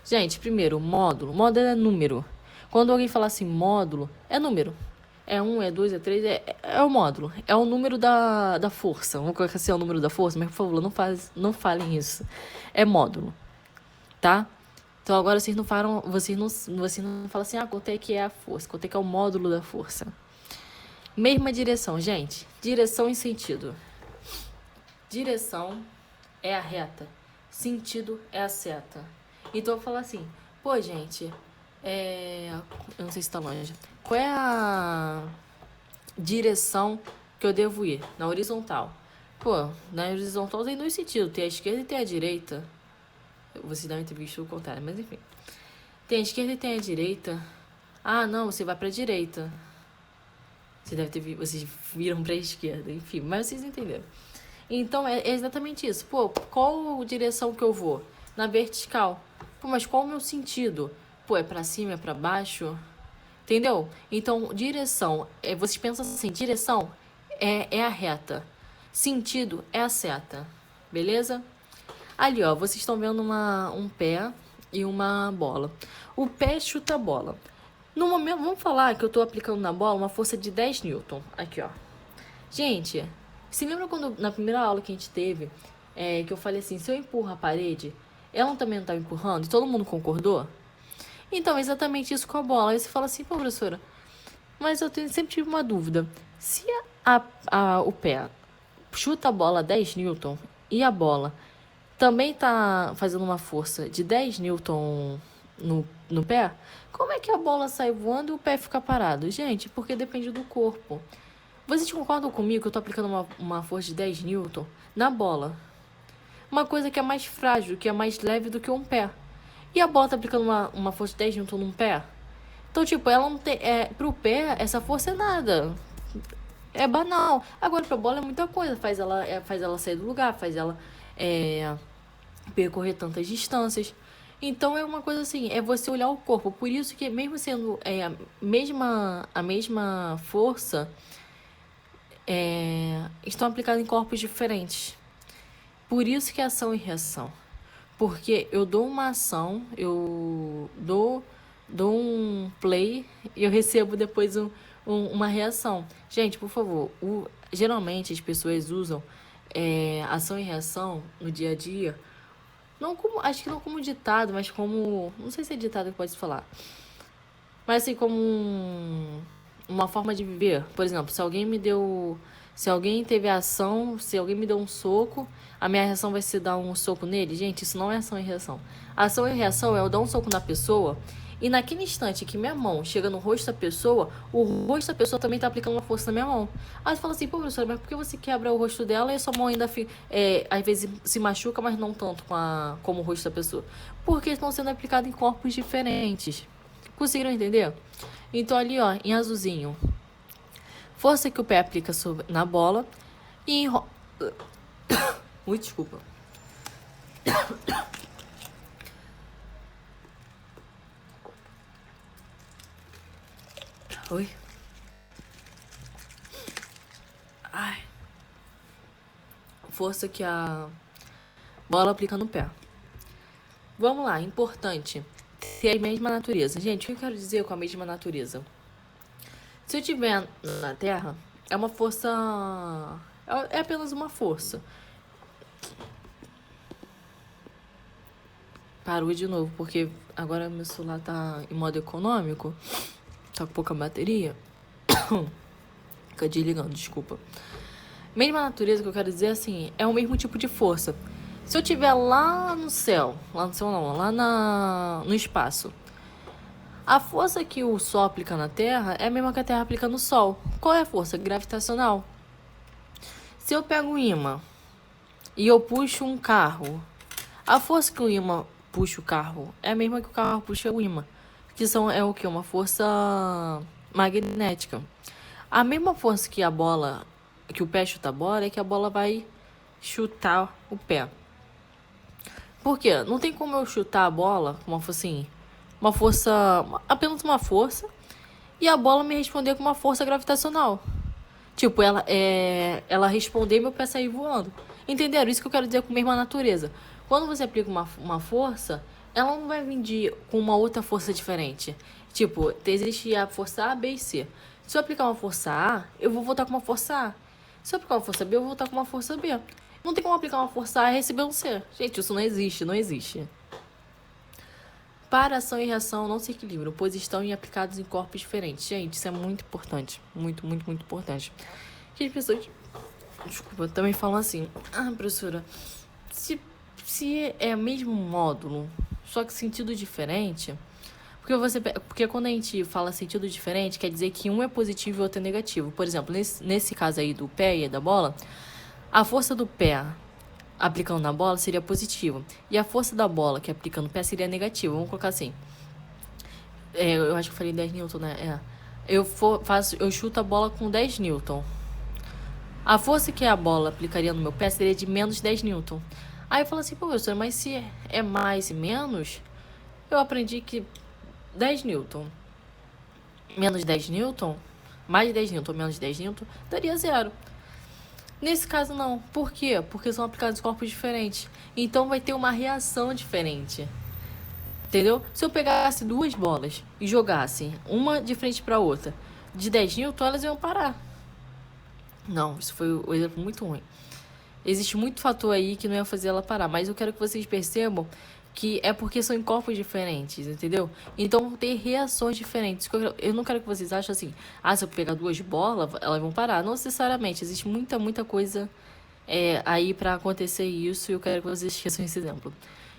Gente, primeiro, módulo. Módulo é número. Quando alguém fala assim, módulo, é número. É 1, é 2, é 3, é o módulo. É o número da força. Vamos colocar assim, é o número da força, mas por favor, não falem isso. É módulo, tá? Então agora vocês não falam assim, quanto é que é a força, quanto é que é o módulo da força. Mesma direção, gente. Direção e sentido. Direção é a reta. Sentido é a seta. Então eu falo assim, pô, gente, eu não sei se tá longe. Qual é a direção que eu devo ir? Na horizontal. Pô, na horizontal tem dois sentidos. Tem a esquerda e tem a direita. Vocês devem ter visto o contrário, mas enfim. Tem a esquerda e tem a direita. Ah, não, você vai pra direita. Vocês viram pra esquerda, enfim, mas vocês entenderam. Então é exatamente isso. Pô, qual direção que eu vou? Na vertical. Pô, mas qual o meu sentido? Pô, é pra cima, é pra baixo? Entendeu? Então, direção, vocês pensam assim, direção é a reta. Sentido é a seta. Beleza? Ali, ó, vocês estão vendo um pé e uma bola. O pé chuta a bola. No momento, vamos falar que eu tô aplicando na bola uma força de 10 Newton. Aqui, ó. Gente, se lembra quando na primeira aula que a gente teve, que eu falei assim, se eu empurro a parede, ela também não tá empurrando? E todo mundo concordou? Então, é exatamente isso com a bola. Aí você fala assim, pô, professora, mas sempre tive uma dúvida. Se o pé chuta a bola 10 Newton e a bola também tá fazendo uma força de 10 Newton no pé, como é que a bola sai voando e o pé fica parado? Gente, porque depende do corpo. Vocês concordam comigo que eu tô aplicando uma força de 10 Newton na bola? Uma coisa que é mais frágil, que é mais leve do que um pé. E a bola tá aplicando uma força de 10 Newton num pé? Então, tipo, ela não tem. Pro pé, essa força é nada. É banal. Agora, pra bola é muita coisa. Faz ela sair do lugar, faz ela percorrer tantas distâncias. Então, é uma coisa assim, é você olhar o corpo. Por isso que, mesmo sendo a mesma força, estão aplicadas em corpos diferentes. Por isso que é ação e reação. Porque eu dou uma ação, eu dou um play e eu recebo depois uma reação. Gente, por favor, geralmente as pessoas usam ação e reação no dia a dia, acho que não como ditado, mas como, não sei se é ditado que pode se falar, mas assim, como uma forma de viver. Por exemplo, se alguém teve ação, se alguém me deu um soco, a minha reação vai ser dar um soco nele? Gente, isso não é ação e reação. Ação e reação é eu dar um soco na pessoa e naquele instante que minha mão chega no rosto da pessoa, o rosto da pessoa também tá aplicando uma força na minha mão. Aí você fala assim, pô, professora, mas por que você quebra o rosto dela e a sua mão ainda às vezes se machuca, mas não tanto como o rosto da pessoa? Porque estão sendo aplicados em corpos diferentes. Conseguiram entender? Então ali, ó, em azulzinho, força que o pé aplica na bola e em Ui, desculpa. Oi. Ai. Força que a bola aplica no pé. Vamos lá, importante. Ter a mesma natureza. Gente, o que eu quero dizer com a mesma natureza? Se eu estiver na Terra, é uma força... É apenas uma força. Parou de novo, porque agora meu celular tá em modo econômico. Tá com pouca bateria. Fica desligando, desculpa. Mesma natureza que eu quero dizer, assim, é o mesmo tipo de força. Se eu estiver lá no céu não, lá no espaço, a força que o Sol aplica na Terra é a mesma que a Terra aplica no Sol. Qual é a força? Gravitacional. Se eu pego um ímã e eu puxo um carro, a força que o ímã puxa o carro é a mesma que o carro puxa o ímã. Que é o quê? Uma força magnética. A mesma força que que o pé chuta a bola é que a bola vai chutar o pé. Por quê? Não tem como eu chutar a bola com uma força, apenas uma força, e a bola me responder com uma força gravitacional. Tipo, ela responder e meu pé sair voando. Entenderam? Isso que eu quero dizer com a mesma natureza. Quando você aplica uma força, ela não vai vir com uma outra força diferente. Tipo, existe a força A, B e C. Se eu aplicar uma força A, eu vou voltar com uma força A. Se eu aplicar uma força B, eu vou voltar com uma força B. Não tem como aplicar uma força A e receber um C. Gente, isso não existe, não existe. Para ação e reação não se equilibram, pois estão aplicados em corpos diferentes. Gente, isso é muito importante. Muito, muito, muito importante. Que as pessoas, desculpa, também falam assim: ah, professora, se é o mesmo módulo, só que sentido diferente. Porque quando a gente fala sentido diferente, quer dizer que um é positivo e o outro é negativo. Por exemplo, nesse caso aí do pé e da bola, a força do pé aplicando na bola seria positiva. E a força da bola que aplica no pé seria negativa. Vamos colocar assim. Eu acho que eu falei 10 newton, né? Eu chuto a bola com 10 newton. A força que a bola aplicaria no meu pé seria de menos 10 newton. Aí eu falo assim, pô, professor, mas se é mais e menos, eu aprendi que 10 newton menos 10 newton, mais 10 newton menos 10 newton, daria zero. Nesse caso não. Por quê? Porque são aplicados corpos diferentes. Então vai ter uma reação diferente. Entendeu? Se eu pegasse duas bolas e jogasse uma de frente para outra, de 10 newton, elas iam parar. Não, isso foi um exemplo muito ruim. Existe muito fator aí que não ia fazer ela parar, mas eu quero que vocês percebam que é porque são em corpos diferentes, entendeu? Então vão ter reações diferentes. Eu não quero que vocês achem assim, se eu pegar duas bolas, elas vão parar. Não necessariamente, existe muita, muita coisa aí pra acontecer isso, e eu quero que vocês esqueçam esse exemplo.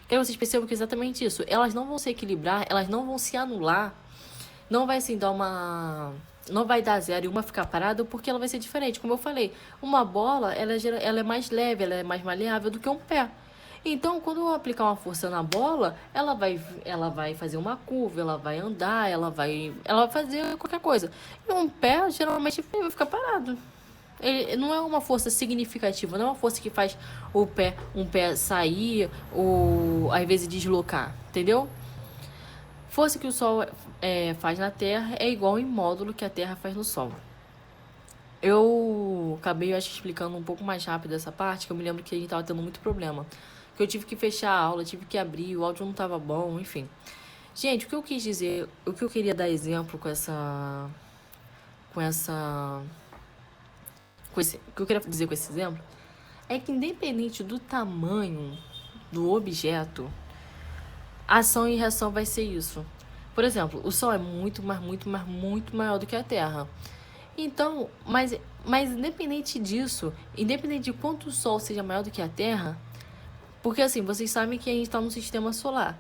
Quero que vocês percebam que é exatamente isso. Elas não vão se equilibrar, elas não vão se anular, não vai assim dar uma... Não vai dar zero e uma ficar parada, porque ela vai ser diferente. Como eu falei, uma bola, ela é mais leve, ela é mais maleável do que um pé. Então, quando eu aplicar uma força na bola, ela vai fazer uma curva, ela vai andar, ela vai fazer qualquer coisa. E um pé, geralmente, vai ficar parado. Ele não é uma força significativa, não é uma força que faz um pé sair ou, às vezes, deslocar, entendeu? Força que o Sol faz na Terra é igual em módulo que a Terra faz no Sol. Eu acabei, acho, explicando um pouco mais rápido essa parte, que eu me lembro que a gente tava tendo muito problema. Que eu tive que fechar a aula, tive que abrir, o áudio não tava bom, enfim. Gente, o que eu quis dizer, o que eu queria dar exemplo o que eu queria dizer com esse exemplo é que independente do tamanho do objeto, ação e reação vai ser isso. Por exemplo, o Sol é muito maior do que a Terra. Então, mas independente disso, independente de quanto o Sol seja maior do que a Terra, porque assim, vocês sabem que a gente está no sistema solar.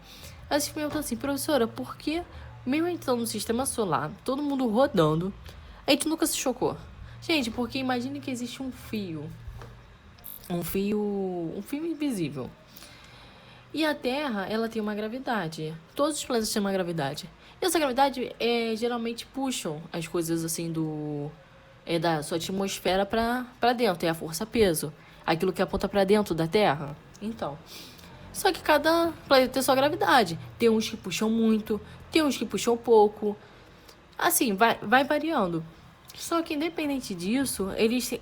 Aí vocês perguntam assim, professora, por que mesmo a gente tá no sistema solar, todo mundo rodando, a gente nunca se chocou? Gente, porque imagine que existe um fio invisível. E a Terra, ela tem uma gravidade. Todos os planetas têm uma gravidade. E essa gravidade geralmente puxam as coisas assim da sua atmosfera para dentro. É a força-peso. Aquilo que aponta para dentro da Terra. Então, só que cada planeta tem sua gravidade. Tem uns que puxam muito, tem uns que puxam pouco. Assim, vai variando. Só que independente disso,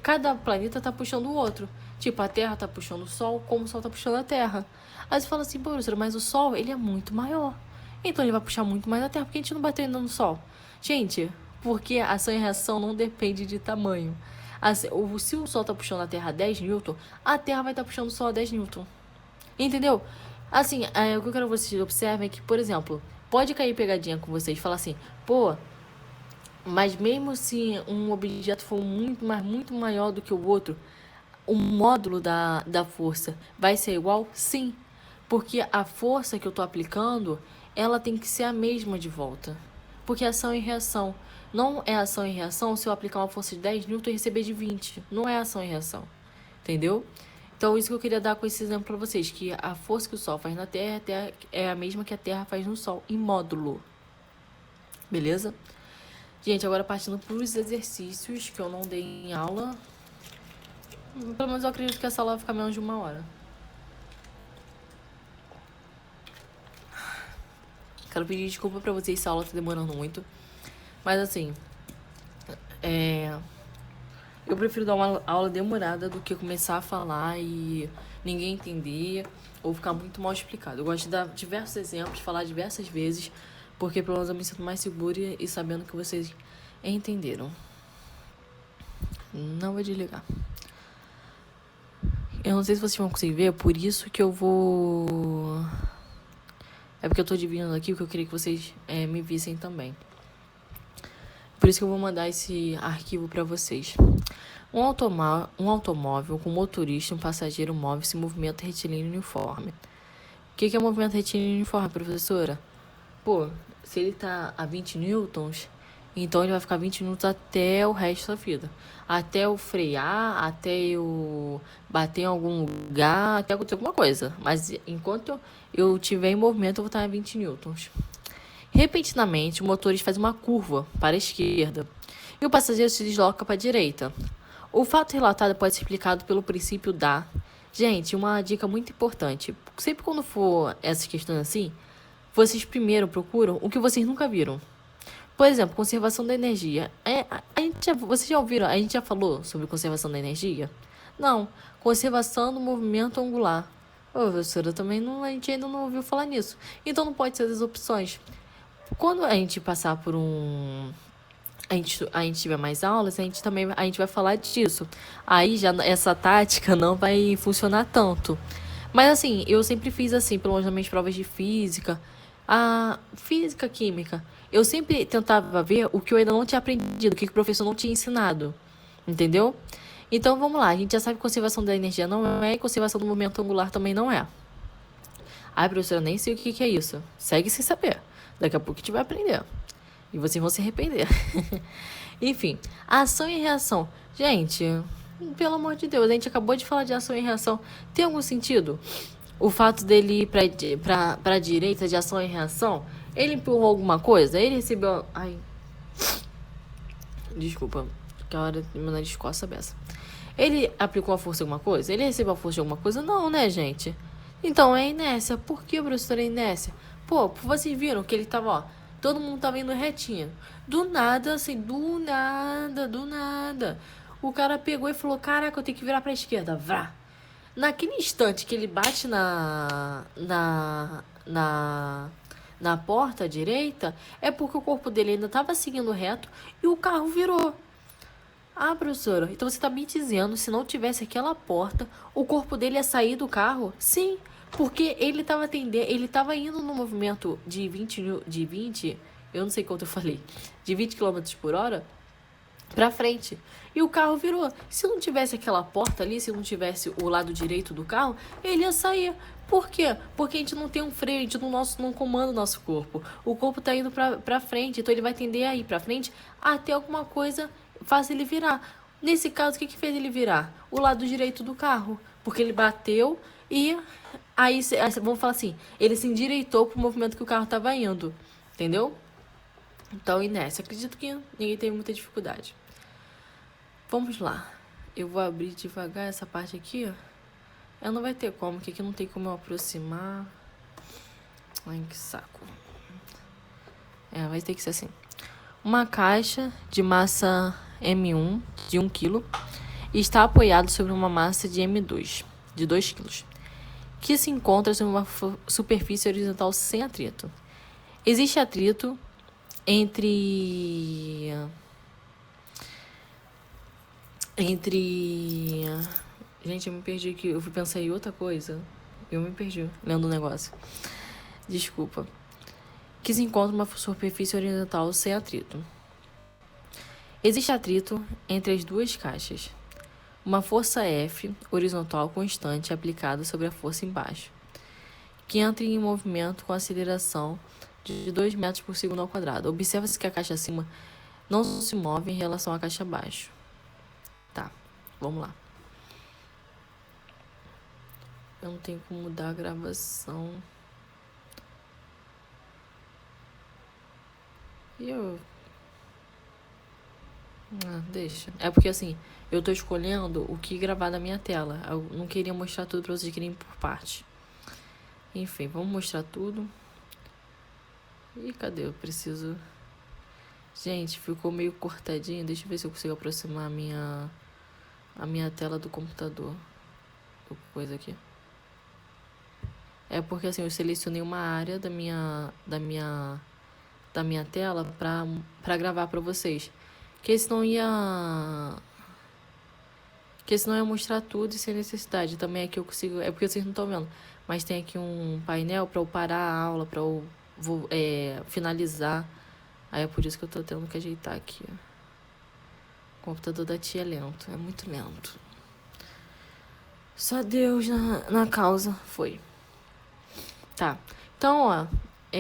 cada planeta tá puxando o outro. Tipo, a Terra tá puxando o Sol, como o Sol tá puxando a Terra. Aí você fala assim, pô, professora, mas o Sol, ele é muito maior. Então ele vai puxar muito mais a Terra, porque a gente não bateu ainda no Sol. Gente, porque ação e reação não depende de tamanho. Se o Sol tá puxando a Terra a 10 newton, a Terra vai estar puxando o Sol a 10 newton. Entendeu? Assim, o que eu quero que vocês observem é que, por exemplo, pode cair pegadinha com vocês e falar assim, pô, mas mesmo se um objeto for muito maior do que o outro, o módulo da força vai ser igual? Sim. Porque a força que eu estou aplicando, ela tem que ser a mesma de volta. Porque é ação e reação. Não é ação e reação se eu aplicar uma força de 10 newton e receber de 20. Não é ação e reação. Entendeu? Então, isso que eu queria dar com esse exemplo para vocês. Que a força que o Sol faz na Terra é a mesma que a Terra faz no Sol, em módulo. Beleza? Gente, agora partindo para os exercícios que eu não dei em aula. Pelo menos eu acredito que essa aula vai ficar menos de 1 hora. Quero pedir desculpa pra vocês se a aula tá demorando muito. Mas assim, eu prefiro dar uma aula demorada do que começar a falar e ninguém entender ou ficar muito mal explicado. Eu gosto de dar diversos exemplos, falar diversas vezes, porque pelo menos eu me sinto mais segura e sabendo que vocês entenderam. Não vou desligar. Eu não sei se vocês vão conseguir ver, por isso que eu vou... É porque eu tô dividindo aqui o que eu queria que vocês me vissem também. Por isso que eu vou mandar esse arquivo para vocês. Um automóvel com motorista e um passageiro móvel se movimenta retilíneo uniforme. O que é movimento retilíneo uniforme, professora? Pô, se ele tá a 20 newtons, então ele vai ficar 20 minutos até o resto da vida. Até eu frear, até eu bater em algum lugar, até acontecer alguma coisa. Mas enquanto eu estiver em movimento, eu vou estar a 20 newtons. Repentinamente, o motorista faz uma curva para a esquerda e o passageiro se desloca para a direita. O fato relatado pode ser explicado pelo princípio da... Gente, uma dica muito importante. Sempre quando for essas questões assim, vocês primeiro procuram o que vocês nunca viram. Por exemplo, conservação da energia. Vocês já ouviram? A gente já falou sobre conservação da energia? Não. Conservação do movimento angular. Ô, professora, a gente ainda não ouviu falar nisso. Então não pode ser das opções. Quando a gente passar por a gente tiver mais aulas, a gente vai falar disso. Aí já essa tática não vai funcionar tanto. Mas assim, eu sempre fiz assim, pelo menos nas minhas provas de física, a física, química. Eu sempre tentava ver o que eu ainda não tinha aprendido, o que o professor não tinha ensinado. Entendeu? Então vamos lá, a gente já sabe que conservação da energia não é e conservação do movimento angular também não é. Ai, professora, nem sei o que é isso. Segue sem saber. Daqui a pouco a gente vai aprender. E vocês vão se arrepender. Enfim, ação e reação. Gente, pelo amor de Deus, a gente acabou de falar de ação e reação. Tem algum sentido? O fato dele ir pra direita de ação e reação, ele empurrou alguma coisa? Ele recebeu... Ai, desculpa, que a hora de meu nariz coça a beça. Ele aplicou a força em alguma coisa? Ele recebeu a força de alguma coisa? Não, né, gente? Então é inércia. Por que, professora, é inércia? Pô, vocês viram que ele tava, ó, todo mundo tava indo retinho. Do nada, assim, do nada. O cara pegou e falou, caraca, eu tenho que virar pra esquerda. Vrá. Naquele instante que ele bate na porta direita, é porque o corpo dele ainda tava seguindo reto e o carro virou. Ah, professora, então você tá me dizendo, se não tivesse aquela porta, o corpo dele ia sair do carro? Sim, porque ele tava indo no movimento de 20, eu não sei quanto eu falei, de 20 km por hora pra frente. E o carro virou. Se não tivesse aquela porta ali, se não tivesse o lado direito do carro, ele ia sair. Por quê? Porque a gente não tem um freio, a gente não comanda o nosso corpo. O corpo tá indo pra frente, então ele vai tender a ir pra frente até alguma coisa faça ele virar. Nesse caso, o que fez ele virar? O lado direito do carro. Porque ele bateu e aí vamos falar assim, ele se endireitou pro movimento que o carro tava indo. Entendeu? Então, inércia. Acredito que ninguém teve muita dificuldade. Vamos lá. Eu vou abrir devagar essa parte aqui, ó. Não vai ter como, porque aqui não tem como eu aproximar. Ai, que saco. Vai ter que ser assim. Uma caixa de massa M1 de 1 kg está apoiado sobre uma massa de M2 de 2 kg, que se encontra sobre uma superfície horizontal sem atrito. Existe atrito entre... Gente, eu me perdi aqui. Eu fui pensar em outra coisa. Eu me perdi lendo o negócio. Desculpa. Que se encontra uma superfície horizontal sem atrito. Existe atrito entre as duas caixas. Uma força F horizontal constante aplicada sobre a força embaixo, que entra em movimento com aceleração de 2 metros por segundo ao quadrado. Observa-se que a caixa acima não se move em relação à caixa abaixo. Tá, vamos lá. Eu não tenho como mudar a gravação. Deixa. É porque assim, eu tô escolhendo o que gravar na minha tela. Eu não queria mostrar tudo pra vocês, querem por parte. Enfim, vamos mostrar tudo. Ih, cadê? Eu preciso... Gente, ficou meio cortadinho. Deixa eu ver se eu consigo aproximar a minha tela do computador. Coisa aqui. É porque assim, eu selecionei uma área da minha tela pra gravar pra vocês. Que senão ia... Porque senão eu ia mostrar tudo e sem necessidade. Também aqui eu consigo... É porque vocês não estão vendo. Mas tem aqui um painel pra eu parar a aula, pra eu finalizar. Aí é por isso que eu tô tendo que ajeitar aqui, ó. O computador da tia é lento. É muito lento. Só Deus na causa. Foi. Tá. Então, ó.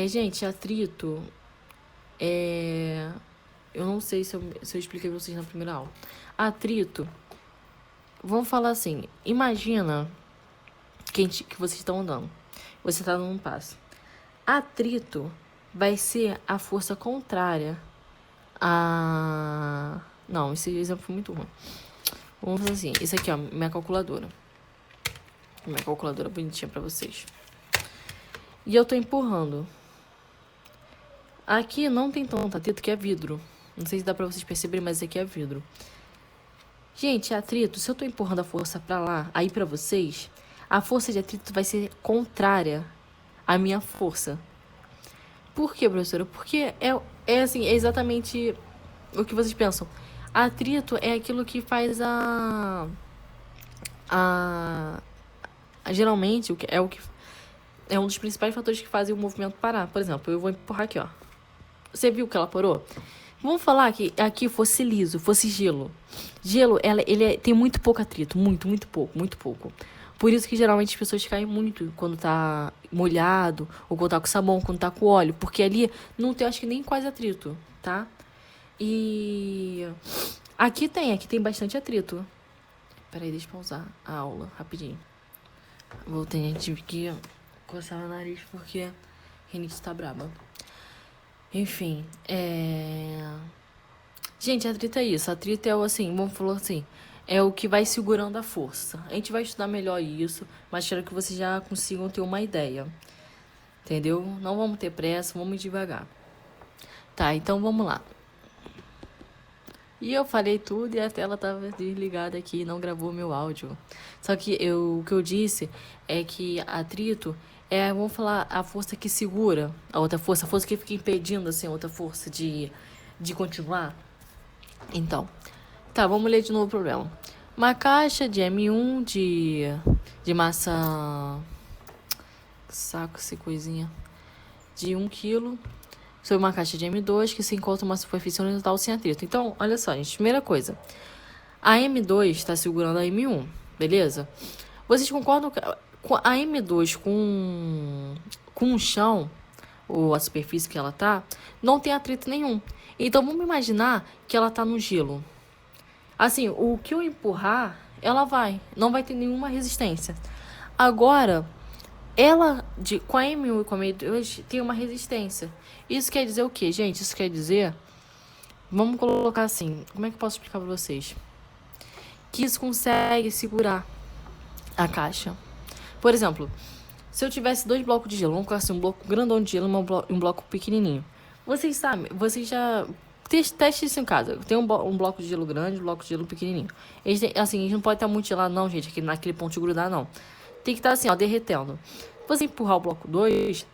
Gente, atrito... Eu não sei se eu expliquei pra vocês na primeira aula. Atrito... Vamos falar assim, imagina que vocês estão andando. Você está dando um passo. Atrito vai ser a força contrária a... Não, esse exemplo foi muito ruim. Vamos fazer assim, isso aqui, ó, minha calculadora. Minha calculadora bonitinha pra vocês. E eu tô empurrando. Aqui não tem tanto atrito, que é vidro. Não sei se dá pra vocês perceberem, mas esse aqui é vidro. Gente, atrito, se eu tô empurrando a força pra lá, aí pra vocês, a força de atrito vai ser contrária à minha força. Por quê, professora? Porque é exatamente o que vocês pensam. Atrito é aquilo que faz geralmente, é um dos principais fatores que fazem o movimento parar. Por exemplo, eu vou empurrar aqui, ó. Você viu que ela parou? Vamos falar que aqui fosse liso, fosse gelo. Gelo, ele tem muito pouco atrito. Muito, muito pouco, muito pouco. Por isso que geralmente as pessoas caem muito quando tá molhado, ou quando tá com sabão, quando tá com óleo. Porque ali não tem, acho que nem quase atrito, tá? E aqui tem bastante atrito. Peraí, deixa eu pausar a aula, rapidinho. Voltei, gente, tive que coçar o nariz porque a rinite tá braba. Enfim, Gente, atrito é isso. Atrito é o assim, vamos falar assim, é o que vai segurando a força. A gente vai estudar melhor isso, mas quero que vocês já consigam ter uma ideia. Entendeu? Não vamos ter pressa, vamos devagar. Tá, então vamos lá. E eu falei tudo e a tela tava desligada aqui, não gravou meu áudio. Só que o que eu disse é que atrito vamos falar, a força que segura a outra força, a força que fica impedindo, assim, a outra força de continuar. Então, tá, vamos ler de novo o problema. Uma caixa de M1 de massa... Saco, essa coisinha. De 1 kg. Sobre uma caixa de M2 que se encontra uma superfície horizontal sem atrito. Então, olha só, gente. Primeira coisa. A M2 está segurando a M1, beleza? Vocês concordam com a M2 com o chão, ou a superfície que ela tá, não tem atrito nenhum. Então, vamos imaginar que ela tá no gelo. Assim, o que eu empurrar, ela vai. Não vai ter nenhuma resistência. Agora, com a M1 e com a M2, tem uma resistência. Isso quer dizer o quê, gente? Isso quer dizer... Vamos colocar assim. Como é que eu posso explicar pra vocês? Que isso consegue segurar a caixa. Por exemplo, se eu tivesse 2 blocos de gelo, vamos colocar assim, um bloco grandão de gelo e um bloco pequenininho. Vocês sabem, vocês já... Teste isso em casa. Tem um bloco de gelo grande, um bloco de gelo pequenininho. Assim, a gente não pode estar muito gelado não, gente. Naquele ponto de grudar, não. Tem que estar assim, ó, derretendo. Você empurrar o bloco 2,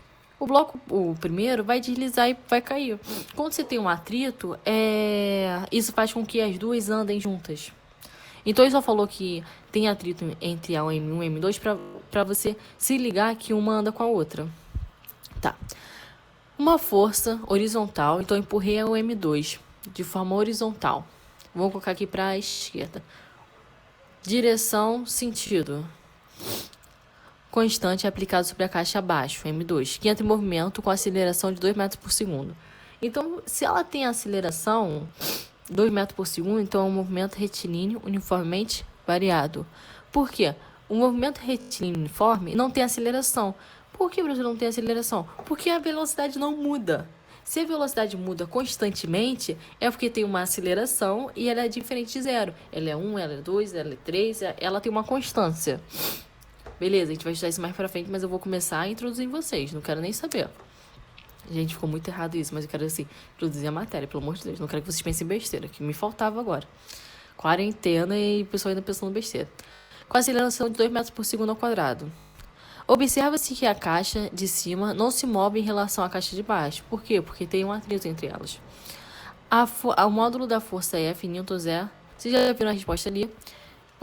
o primeiro vai deslizar e vai cair. Quando você tem um atrito, isso faz com que as duas andem juntas. Então, ele só falou que tem atrito entre a M1 e a M2 pra você se ligar que uma anda com a outra. Tá. Uma força horizontal, então eu empurrei o M2 de forma horizontal. Vou colocar aqui para a esquerda. Direção, sentido. Constante aplicado sobre a caixa abaixo, M2, que entra em movimento com aceleração de 2 metros por segundo. Então, se ela tem aceleração 2 metros por segundo, então é um movimento retilíneo uniformemente variado. Por quê? O movimento retilíneo uniforme não tem aceleração. Por que o Brasil não tem aceleração? Porque a velocidade não muda. Se a velocidade muda constantemente, é porque tem uma aceleração e ela é diferente de zero. Ela é 1, ela é 2, ela é 3, ela tem uma constância. Beleza, a gente vai estudar isso mais pra frente, mas eu vou começar a introduzir em vocês. Não quero nem saber. Gente, ficou muito errado isso, mas eu quero, assim, introduzir a matéria, pelo amor de Deus. Não quero que vocês pensem besteira, que me faltava agora. Quarentena e o pessoal ainda pensando besteira. Com a aceleração de 2 metros por segundo ao quadrado. Observa-se que a caixa de cima não se move em relação à caixa de baixo. Por quê? Porque tem um atrito entre elas. O módulo da força F, newtons, vocês já viram a resposta ali.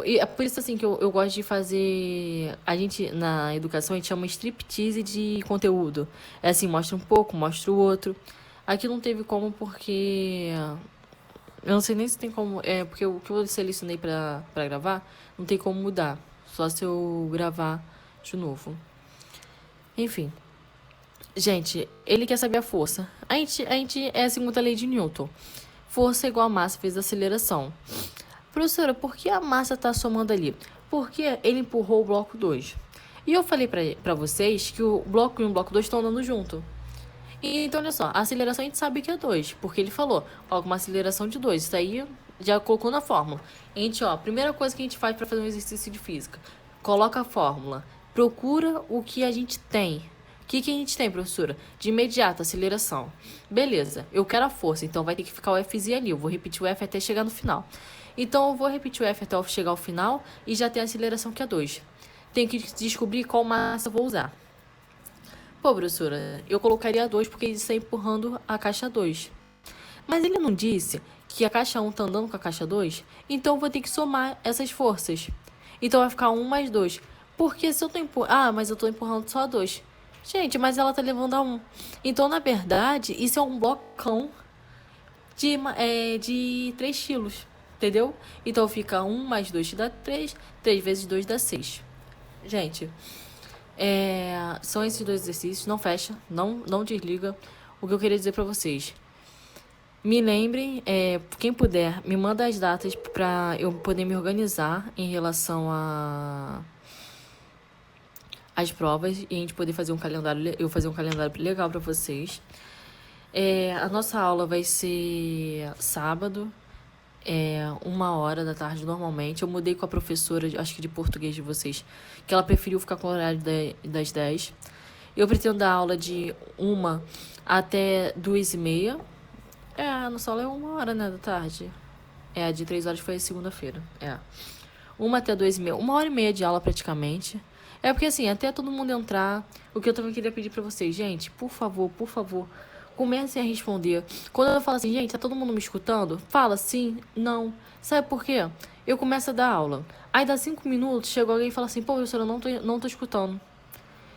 E é por isso, assim, que eu gosto de fazer... A gente, na educação, a gente chama striptease de conteúdo. É assim, mostra um pouco, mostra o outro. Aqui não teve como porque... Eu não sei nem se tem como... É, porque o que eu selecionei pra gravar, não tem como mudar. Só se eu gravar de novo. Enfim. Gente, ele quer saber a força. A gente é a segunda lei de Newton. Força igual a massa vezes aceleração. Professora, por que a massa está somando ali? Porque ele empurrou o bloco 2. E eu falei pra vocês que o bloco 1 e o bloco 2 estão andando junto. E então, olha só, a aceleração a gente sabe que é 2, porque ele falou, ó, uma aceleração de 2. Isso aí já colocou na fórmula. A gente, ó, a primeira coisa que a gente faz para fazer um exercício de física, coloca a fórmula, procura o que a gente tem. O que a gente tem, professora? De imediato, aceleração. Beleza, eu quero a força, então vai ter que ficar o Fzinho ali. Eu vou repetir o F até chegar no final. Então, eu vou repetir o F até chegar ao final e já tem a aceleração que é 2. Tem que descobrir qual massa eu vou usar. Pô, professora, eu colocaria 2 porque ele está empurrando a caixa 2. Mas ele não disse que a caixa 1 está andando com a caixa 2? Então eu vou ter que somar essas forças. Então vai ficar 1 mais 2. Porque se eu tô empurrando... Ah, mas eu tô empurrando só a 2. Gente, mas ela tá levando a 1. Então, na verdade, isso é um blocão de 3 quilos. Entendeu? Então fica 1 mais 2 dá 3. 3 vezes 2 dá 6. Gente... são esses dois exercícios, não fecha, não desliga. O que eu queria dizer pra vocês, me lembrem, quem puder, me manda as datas pra eu poder me organizar em relação às provas e a gente poder fazer um calendário, eu fazer um calendário legal pra vocês. A nossa aula vai ser sábado, 1h da tarde normalmente. Eu mudei com a professora, acho que de português de vocês, que ela preferiu ficar com o horário das 10. Eu pretendo dar aula de 1 até 2h30. A nossa aula é 1h, né, da tarde. A de 3 horas foi a segunda-feira. 1 até 2h30. 1h30 de aula praticamente. Porque assim, até todo mundo entrar. O que eu também queria pedir pra vocês, gente, por favor, comecem a responder. Quando eu falo assim, gente, tá todo mundo me escutando? Fala sim, não. Sabe por quê? Eu começo a dar aula. Aí dá 5 minutos, chega alguém e fala assim, pô, professora, eu não tô escutando.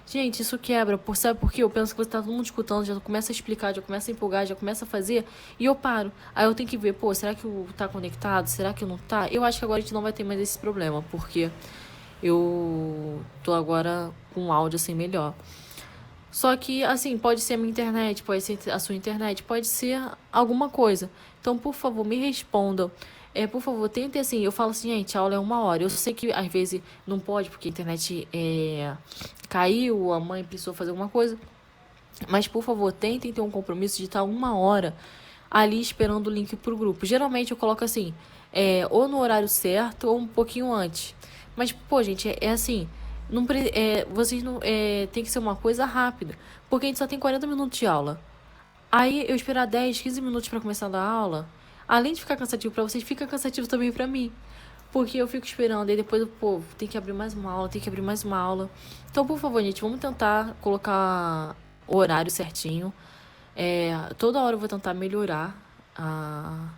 Gente, isso quebra. Sabe por quê? Eu penso que você tá todo mundo escutando, já começa a explicar, já começa a empolgar, já começa a fazer, e eu paro. Aí eu tenho que ver, pô, será que tá conectado? Será que não tá? Eu acho que agora a gente não vai ter mais esse problema, porque eu tô agora com um áudio assim melhor. Só que, assim, pode ser a minha internet, pode ser a sua internet, pode ser alguma coisa. Então, por favor, me respondam. Por favor, tentem assim. Eu falo assim, gente, a aula é 1h. Eu sei que às vezes não pode, porque a internet caiu, a mãe precisou fazer alguma coisa. Mas, por favor, tentem ter um compromisso de estar 1h ali esperando o link pro grupo. Geralmente eu coloco assim, ou no horário certo ou um pouquinho antes. Mas, pô, gente, assim... Não, vocês não tem que ser uma coisa rápida, porque a gente só tem 40 minutos de aula. Aí eu esperar 10, 15 minutos pra começar a dar aula, além de ficar cansativo pra vocês, fica cansativo também pra mim. Porque eu fico esperando, e depois o povo tem que abrir mais uma aula, tem que abrir mais uma aula. Então, por favor, gente, vamos tentar colocar o horário certinho. Toda hora eu vou tentar melhorar a,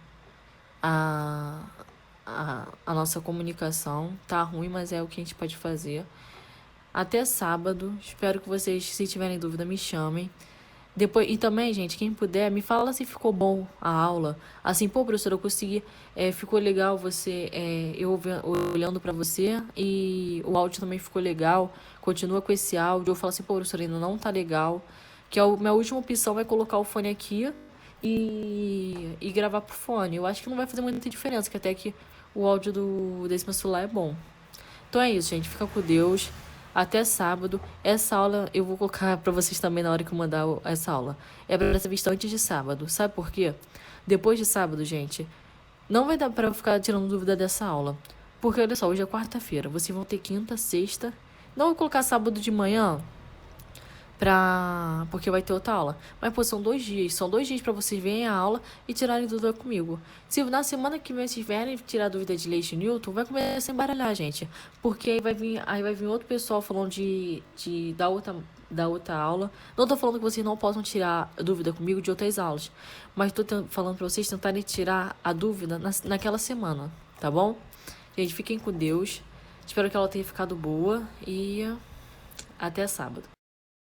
a nossa comunicação. Tá ruim, mas é o que a gente pode fazer. Até sábado. Espero que vocês, se tiverem dúvida, me chamem. Depois, e também, gente, quem puder, me fala se ficou bom a aula. Assim, pô, professora, eu consegui. Ficou legal você. Eu olhando pra você. E o áudio também ficou legal. Continua com esse áudio. Eu falo assim, pô, professora, ainda não tá legal. Que a minha última opção é colocar o fone aqui e gravar pro fone. Eu acho que não vai fazer muita diferença, que até que o áudio desse meu celular é bom. Então é isso, gente. Fica com Deus. Até sábado. Essa aula eu vou colocar pra vocês também na hora que eu mandar essa aula. É pra ser vista antes de sábado. Sabe por quê? Depois de sábado, gente, não vai dar pra eu ficar tirando dúvida dessa aula. Porque, olha só, hoje é quarta-feira. Vocês vão ter quinta, sexta. Não vou colocar sábado de manhã, porque vai ter outra aula. Mas, pô, são 2 dias. São 2 dias pra vocês verem a aula e tirarem dúvida comigo. Se na semana que vem vocês vierem tirar dúvida de Leite Newton, vai começar a embaralhar, gente. Porque aí vai vir outro pessoal falando da outra aula. Não tô falando que vocês não possam tirar dúvida comigo de outras aulas. Mas tô falando pra vocês tentarem tirar a dúvida naquela semana, tá bom? Gente, fiquem com Deus. Espero que ela tenha ficado boa e até sábado.